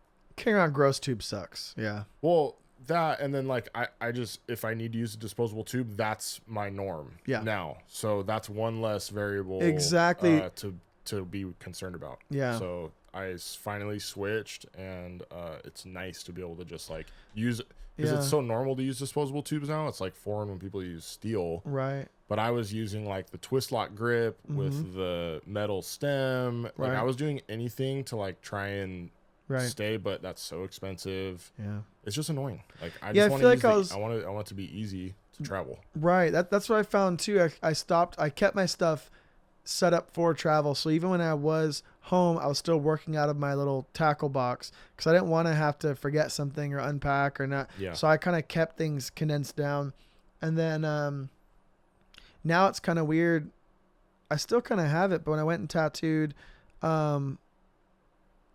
around gross tube sucks. Yeah. Well, that, and then like I just, if I need to use a disposable tube, that's my norm now. So that's one less variable to be concerned about. Yeah. So I finally switched, and it's nice to be able to just like use it because it's so normal to use disposable tubes now. It's like foreign when people use steel. Right. But I was using like the twist lock grip with the metal stem. Like I was doing anything to like try and stay, but that's so expensive. Yeah. It's just annoying. Like I just want to use I want it to be easy to travel. Right. That's what I found too. I kept my stuff set up for travel. So even when I was home, I was still working out of my little tackle box because I didn't want to have to forget something or unpack or not. Yeah. So I kind of kept things condensed down. And then now it's kind of weird. I still kind of have it, but when I went and tattooed, I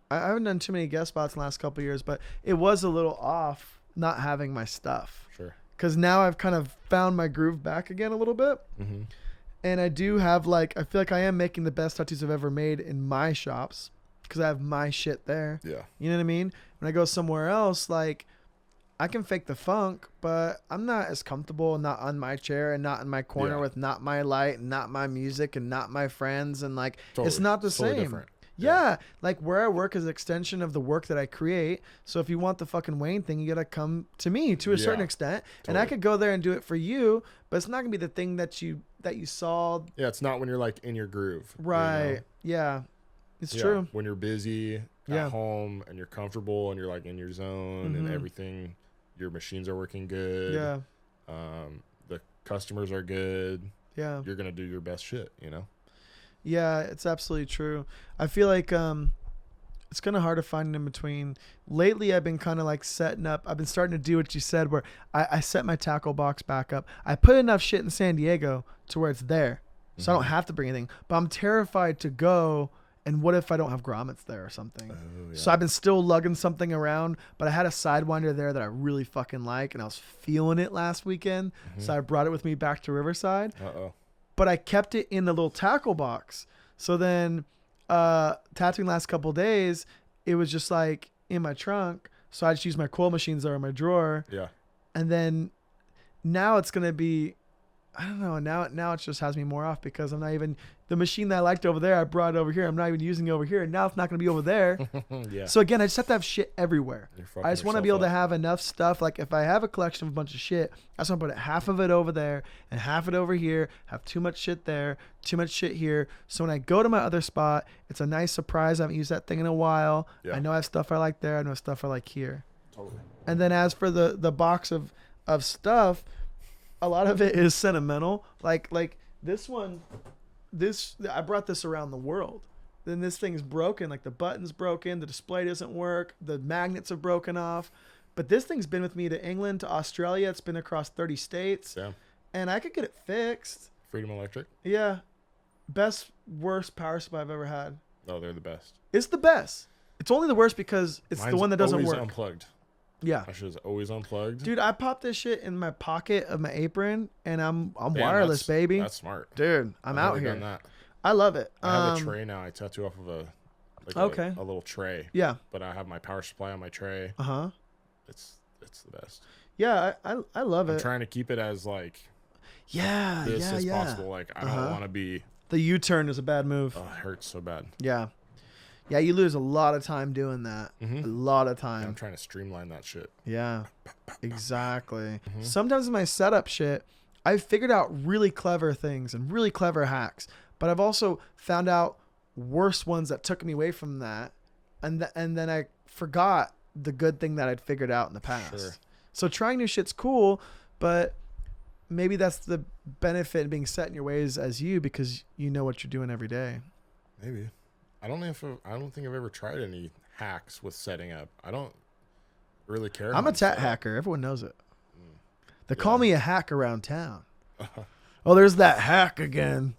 haven't done too many guest spots in the last couple of years, but it was a little off not having my stuff. Sure. Because now I've kind of found my groove back again a little bit. Mm-hmm. And I do have I feel like I am making the best tattoos I've ever made in my shops because I have my shit there. Yeah. You know what I mean? When I go somewhere else, like I can fake the funk, but I'm not as comfortable and not on my chair and not in my corner with not my light and not my music and not my friends. And like, it's not the same. Different. Yeah. Like where I work is an extension of the work that I create. So if you want the fucking Wayne thing, you got to come to me to a certain extent. And I could go there and do it for you, but it's not going to be the thing that you saw. Yeah. It's not when you're like in your groove. Right. You know? Yeah. It's true. When you're busy at home and you're comfortable and you're like in your zone and everything, your machines are working good. Yeah. The customers are good. Yeah. You're going to do your best shit, you know? Yeah, it's absolutely true. I feel like it's kind of hard to find in between. Lately, I've been kind of like setting up. I've been starting to do what you said, where I set my tackle box back up. I put enough shit in San Diego to where it's there, so I don't have to bring anything. But I'm terrified to go. And what if I don't have grommets there or something? Oh, yeah. So I've been still lugging something around, but I had a Sidewinder there that I really fucking like, and I was feeling it last weekend. So I brought it with me back to Riverside. But I kept it in the little tackle box. So then tattooing last couple of days, it was just like in my trunk. So I just used my coil machines there in my drawer. Yeah. And then now it's going to be, I don't know. Now it just has me more off because I'm not even, the machine that I liked over there, I brought it over here. I'm not even using it over here. Now it's not going to be over there. Yeah. So again, I just have to have shit everywhere. I just want to be able to have enough stuff. Like if I have a collection of a bunch of shit, I just want to put half of it over there and half it over here. Have too much shit there, too much shit here. So when I go to my other spot, it's a nice surprise. I haven't used that thing in a while. Yeah. I know I have stuff I like there. I know stuff I like here. Totally. And then as for the box of stuff, a lot of it is sentimental. Like this one, I brought this around the world. Then this thing's broken. Like the button's broken. The display doesn't work. The magnets have broken off. But this thing's been with me to England, to Australia. It's been across 30 states. Yeah. And I could get it fixed. Freedom Electric? Yeah. Best, worst power supply I've ever had. Oh, they're the best. It's the best. It's only the worst because it's Mine's the one that doesn't always work. Unplugged. Yeah. My shit is always unplugged. Dude, I popped this shit in my pocket of my apron, and I'm Damn, wireless, baby. That's smart. Dude, I'm I've out never here. done that. I love it. I have a tray now. I tattoo off of a little tray. Yeah. But I have my power supply on my tray. Uh-huh. It's the best. Yeah, I love it. I'm trying to keep it as like this as possible. Like I don't want to be. The U-turn is a bad move. Oh, it hurts so bad. Yeah. Yeah, you lose a lot of time doing that. A lot of time. Yeah, I'm trying to streamline that shit. Yeah, exactly. Sometimes in my setup shit, I've figured out really clever things and really clever hacks, but I've also found out worse ones that took me away from that, and then I forgot the good thing that I'd figured out in the past. Sure. So trying new shit's cool, but maybe that's the benefit of being set in your ways as you, because you know what you're doing every day. Maybe. I don't think I've ever tried any hacks with setting up. I don't really care. I'm a tat hacker. Everyone knows it. They call me a hack around town. Oh, there's that hack again.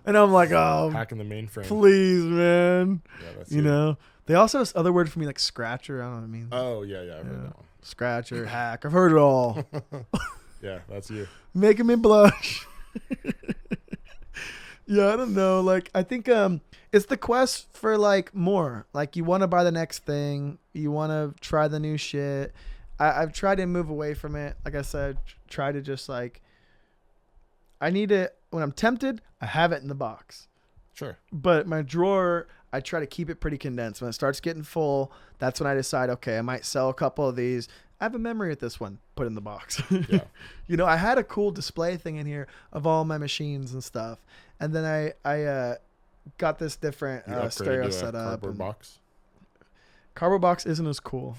And I'm like, oh, hacking the mainframe. Please, man. Yeah, that's you know. They also have this other word for me, like scratcher. I don't know what I mean. Oh yeah, I've heard that one. Scratcher, hack. I've heard it all. Yeah, that's you. Making me blush. Yeah, I don't know. Like, I think it's the quest for like more. Like, you want to buy the next thing. You want to try the new shit. I've tried to move away from it. Like I said, try to just like, I need it when I'm tempted. I have it in the box. Sure. But my drawer, I try to keep it pretty condensed. When it starts getting full, that's when I decide, okay, I might sell a couple of these. I have a memory with this one. Put in the box. Yeah. You know, I had a cool display thing in here of all my machines and stuff. And then I got this different stereo setup. Cardboard box? Cardboard box isn't as cool,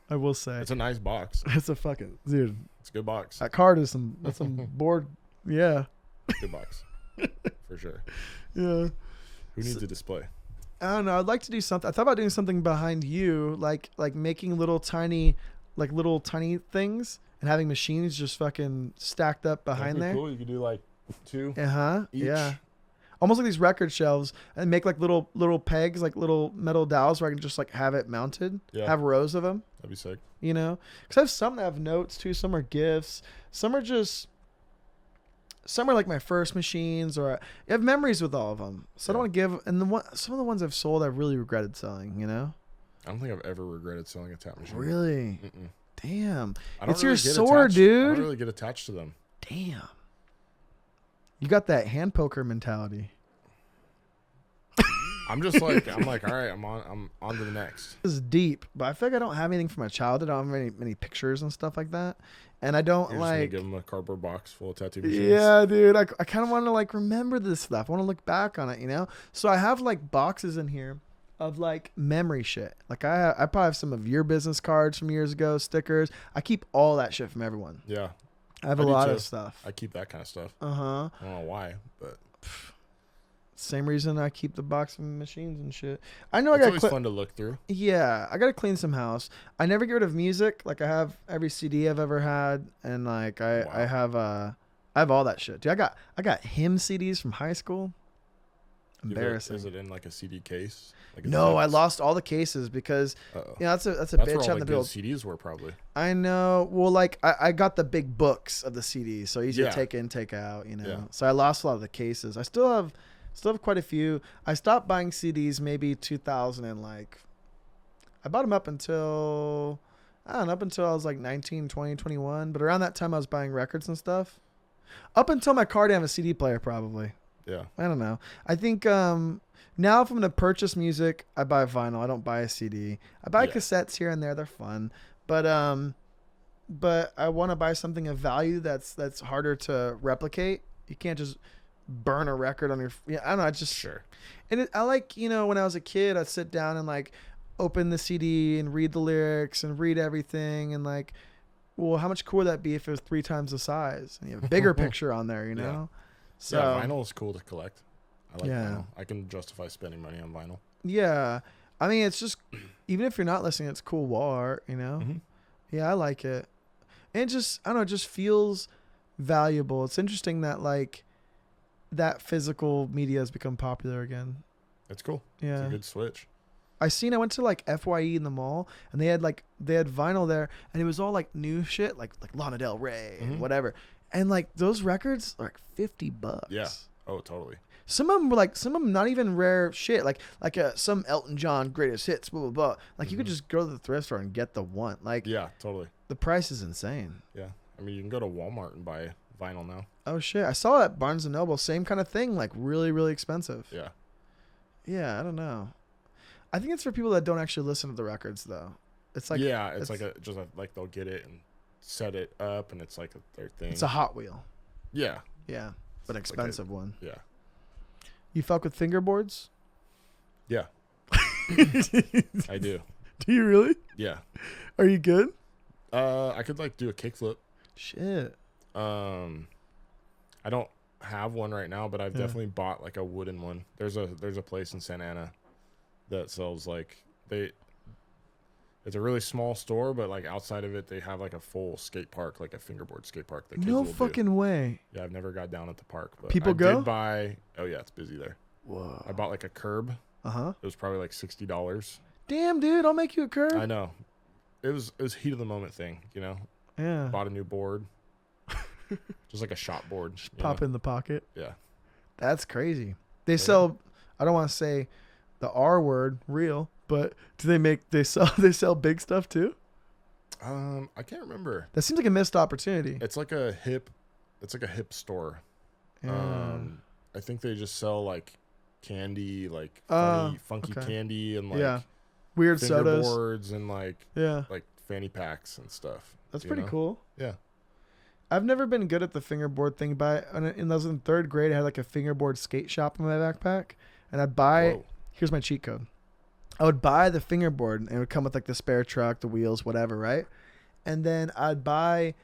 I will say. It's a nice box. It's a fucking, dude. It's a good box. That card is that's some board. Yeah. Good box. For sure. Yeah. Who needs a display? I don't know. I'd like to do something. I thought about doing something behind you, like making little tiny things and having machines just fucking stacked up behind there. Cool. You could do like 2. Each. Yeah. Almost like these record shelves, and make like little pegs, like little metal dowels where I can just like have it mounted. Yeah. Have rows of them. That'd be sick. You know, because I have some that have notes too. Some are gifts. Some are like my first machines, or I have memories with all of them. So I don't want to give. And some of the ones I've sold, I've really regretted selling. You know. I don't think I've ever regretted selling a tap machine. Really? Damn. It's really your sword, dude. I don't really get attached to them. Damn. You got that hand poker mentality. I'm like, all right, I'm on to the next. This is deep, but I feel like I don't have anything from my childhood. I don't have many pictures and stuff like that. And I don't You're like. Just gonna give them a cardboard box full of tattoo machines. Yeah, dude. I kind of want to like remember this stuff. I want to look back on it, you know? So I have like boxes in here of like memory shit. Like I probably have some of your business cards from years ago, stickers. I keep all that shit from everyone. Yeah. I have a lot of stuff. I keep that kind of stuff. Uh-huh. I don't know why, but same reason I keep the box of machines and shit. I know it's I got always fun to look through. Yeah, I gotta clean some house. I never get rid of music. Like I have every CD I've ever had, and like I have all that shit. Dude, I got hymn CDs from high school. Embarrassing. Is it in like a CD case? Like no, I lost all the cases because that's a bitch where all on the build. CDs were probably. I know. Well, like I got the big books of the CDs, so easy to take in, take out. You know. Yeah. So I lost a lot of the cases. I still have quite a few. I stopped buying CDs maybe 2000 and like I bought them up until I was like 19, 20, 21. But around that time I was buying records and stuff. Up until my car didn't have a CD player probably. Yeah. I don't know. I think now if I'm going to purchase music, I buy vinyl. I don't buy a CD. I buy cassettes here and there. They're fun. But I want to buy something of value that's harder to replicate. You can't just burn a record on your I don't know, I just sure. And I like, you know, when I was a kid, I'd sit down and like open the CD and read the lyrics and read everything and like, well, how much cool would that be if it was 3 times the size and you have a bigger picture on there, you know? Yeah. So vinyl is cool to collect. I like vinyl. I can justify spending money on vinyl. Yeah. I mean, it's just, even if you're not listening, it's cool wall art, you know? Mm-hmm. Yeah, I like it. And it just, I don't know, it just feels valuable. It's interesting that like that physical media has become popular again. It's cool. Yeah. It's a good switch. I went to like FYE in the mall, and they had vinyl there, and it was all like new shit, like Lana Del Rey and whatever. And like those records are like $50. Yeah. Oh, totally. Some of them were like, not even rare shit, like some Elton John greatest hits, blah blah blah. Like you could just go to the thrift store and get the one. Like yeah, totally. The price is insane. Yeah, I mean you can go to Walmart and buy vinyl now. Oh shit! I saw at Barnes and Noble, same kind of thing, like really really expensive. Yeah. Yeah, I don't know. I think it's for people that don't actually listen to the records though. It's like it's like they'll get it and set it up, and it's like their thing. It's a Hot Wheel. Yeah. Yeah, but an expensive one. Yeah. You fuck with fingerboards? Yeah. I do. Do you really? Yeah. Are you good? I could like do a kickflip. Shit. I don't have one right now, but I've definitely bought like a wooden one. There's a place in Santa Ana that sells like it's a really small store, but like outside of it they have like a full skate park, like a fingerboard skate park that kids no will fucking do. way. Yeah, I've never got down at the park, but people I go? did buy. Oh yeah, it's busy there. Whoa. I bought like a curb. Uh-huh. It was probably like $60. Damn, dude, I'll make you a curb. I know. It was heat of the moment thing, you know. Yeah. Bought a new board. Just like a shop board. Just pop in the pocket. Yeah. That's crazy. They sell, I don't want to say the R word, real, but they sell big stuff too? I can't remember. That seems like a missed opportunity. It's like a hip store. Yeah. I think they just sell like candy, like funky candy and like weird sodas, boards and like fanny packs and stuff. That's pretty cool. Yeah. I've never been good at the fingerboard thing, but in third grade, I had like a fingerboard skate shop in my backpack, and I'd buy. Here's my cheat code. I would buy the fingerboard, and it would come with like the spare truck, the wheels, whatever, right? And then I'd buy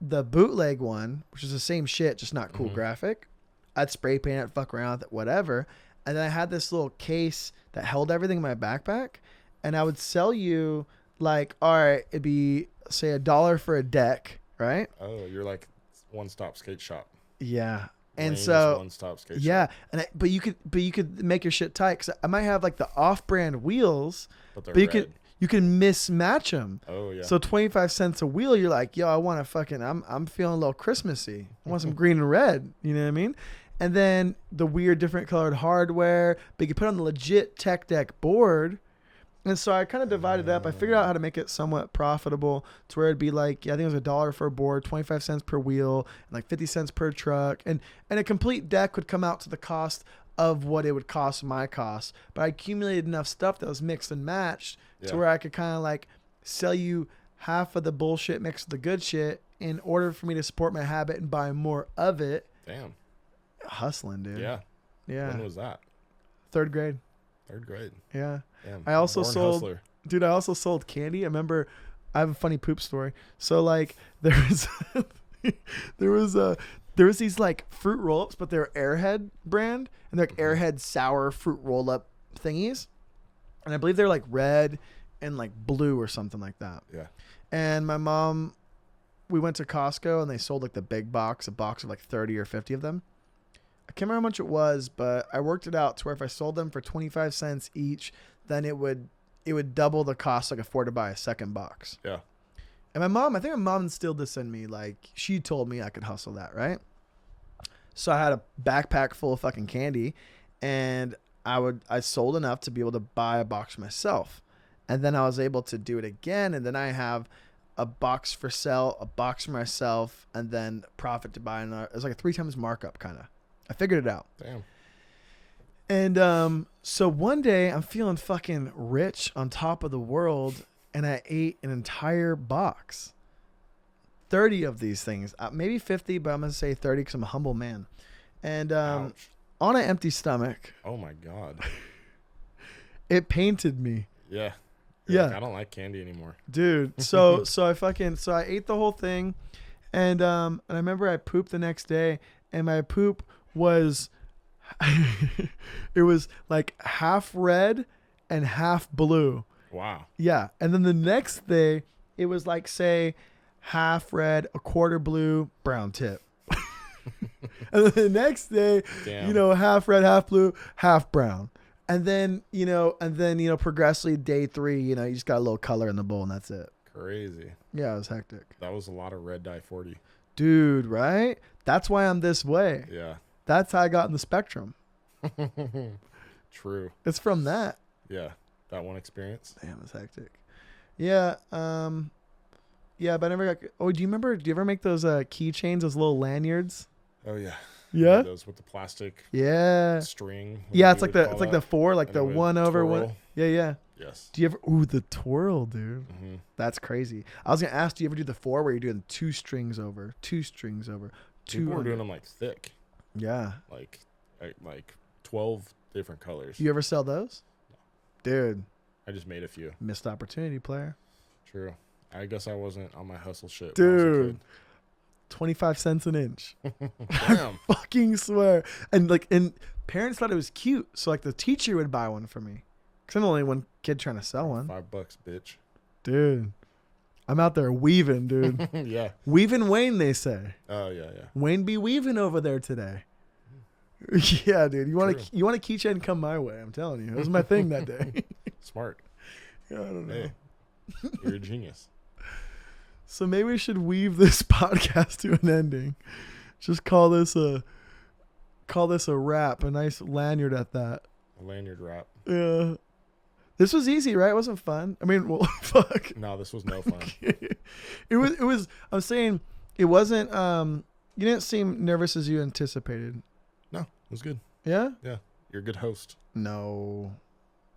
the bootleg one, which is the same shit, just not cool graphic. I'd spray paint it, fuck around with it, whatever. And then I had this little case that held everything in my backpack, and I would sell you like, all right, it'd be say $1 for a deck, right? Oh, you're like one-stop skate shop. Yeah. And Lane's so one-stop skate shop. And but you could make your shit tight, because I might have like the off-brand wheels, but you can mismatch them. Oh yeah. So 25 cents a wheel, you're like, yo, I want to fucking, I'm feeling a little Christmassy. I want some green and red. You know what I mean? And then the weird different colored hardware, but you can put on the legit tech deck board. And so I kind of divided it up. I figured out how to make it somewhat profitable to where it'd be like, I think it was $1 for a board, 25 cents per wheel, and like 50 cents per truck. And a complete deck would come out to the cost of what it would cost my cost. But I accumulated enough stuff that was mixed and matched to where I could kind of like sell you half of the bullshit mixed with the good shit in order for me to support my habit and buy more of it. Damn. Hustling, dude. Yeah. Yeah. When was that? Third grade. Third grade. Yeah. Damn. I also sold, hustler. Dude, I also sold candy. I remember, I have a funny poop story. So like there was these like fruit roll-ups, but they're Airhead brand, and they're like Airhead sour fruit roll-up thingies. And I believe they're like red and like blue or something like that. Yeah. And my mom, we went to Costco and they sold like the big box, a box of like 30 or 50 of them. I can't remember how much it was, but I worked it out to where if I sold them for 25 cents each, then it would double the cost I could afford to buy a second box. Yeah. And my mom, I think my mom instilled this in me. Like, she told me I could hustle that, right? So I had a backpack full of fucking candy, and I sold enough to be able to buy a box for myself. And then I was able to do it again, and then I have a box for sale, a box for myself, and then profit to buy another. It was like a 3 times markup kind of. I figured it out. Damn. And so one day I'm feeling fucking rich on top of the world, and I ate an entire box. 30 of these things. Maybe 50, but I'm going to say 30 because I'm a humble man. And on an empty stomach. Oh my God. It painted me. Yeah. Yeah. Like, I don't like candy anymore. Dude. So I ate the whole thing, and I remember I pooped the next day, and my poop was it was like half red and half blue. Wow. Yeah. And then the next day it was like, say, half red, a quarter blue, brown tip. And then the next day, Damn. you know, half red, half blue, half brown. And then, progressively day 3, you know, you just got a little color in the bowl and that's it. Crazy. Yeah, it was hectic. That was a lot of red dye 40. Dude, right? That's why I'm this way. Yeah. That's how I got in the spectrum. True. It's from that. Yeah. That one experience. Damn, it's hectic. Yeah. Yeah, but I never got. Oh, do you ever make those keychains, those little lanyards? Oh yeah. Yeah. Those with the plastic. Yeah. String. Yeah, it's like the 4, like the 1 over twirl. 1. Yeah, yeah. Yes. Do you ever? Ooh, the twirl, dude. Mm-hmm. That's crazy. I was gonna ask, do you ever do the 4 where you're doing 2 strings over, 2 strings over, 2? People were doing them like thick. Yeah. Like 12 different colors. You ever sell those? No. Dude. I just made a few. Missed opportunity, player. True. I guess I wasn't on my hustle shit. Dude. 25 cents an inch. Damn. I fucking swear. And parents thought it was cute. So like the teacher would buy one for me. Cause I'm the only one kid trying to sell one. $5, bitch. Dude. I'm out there weaving, dude. Yeah. Weaving Wayne, they say. Oh yeah, yeah. Wayne be weaving over there today. Yeah, dude. You want a keychain? Come my way. I'm telling you. It was my thing that day. Smart. Yeah, I don't know. Hey, you're a genius. So maybe we should weave this podcast to an ending. Just call this a wrap, a nice lanyard at that. A lanyard wrap. Yeah. This was easy, right? It wasn't fun. I mean, well, fuck. No, this was no fun. It was I'm saying it wasn't you didn't seem nervous as you anticipated. No, it was good. Yeah? Yeah. You're a good host. No.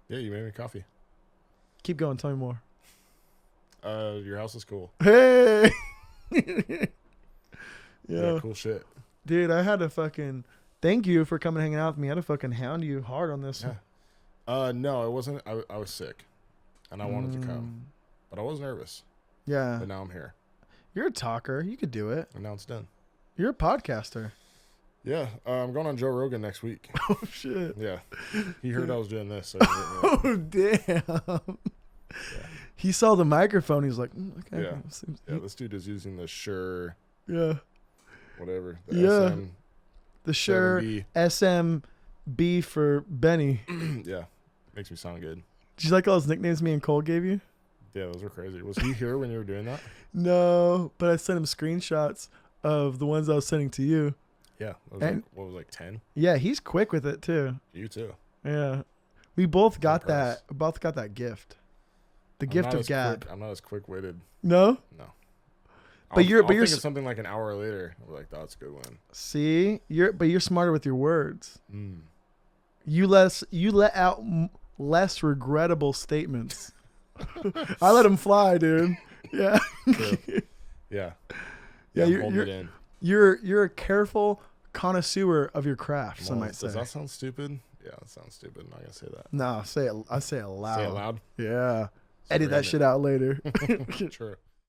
Yeah, you made me coffee. Keep going, tell me more. Your house is cool. Hey. Yeah, cool shit. Dude, I had to fucking thank you for coming hanging out with me. I had to fucking hound you hard on this. Yeah. No, it wasn't. I was sick, and I wanted to come, but I was nervous. Yeah. But now I'm here. You're a talker. You could do it. And now it's done. You're a podcaster. Yeah. I'm going on Joe Rogan next week. Oh, shit. Yeah. He heard I was doing this. So oh, damn. Yeah. He saw the microphone. He's like, okay. Yeah. Yeah, this dude is using the Shure. Yeah. Whatever. The Shure 7B. SMB for Benny. Yeah. Makes me sound good. Did you like all those nicknames me and Cole gave you? Yeah, those were crazy. Was he here when you were doing that? No, but I sent him screenshots of the ones I was sending to you. Yeah. What was like 10? Yeah, he's quick with it too. You too. Yeah. We both got that. Both got that gift. The gift of gab. I'm not as quick-witted. No? No. But you're thinking something like an hour later. I'm like, that's a good one. See? You're smarter with your words. You let out less regrettable statements. I let them fly, dude. Yeah. True. Yeah. Yeah, you're a careful connoisseur of your craft, some might say. Does that sound stupid? Yeah, that sounds stupid. I'm not gonna say that. No, say it. I say it loud. Say it loud? Yeah. Edit that shit out later. True.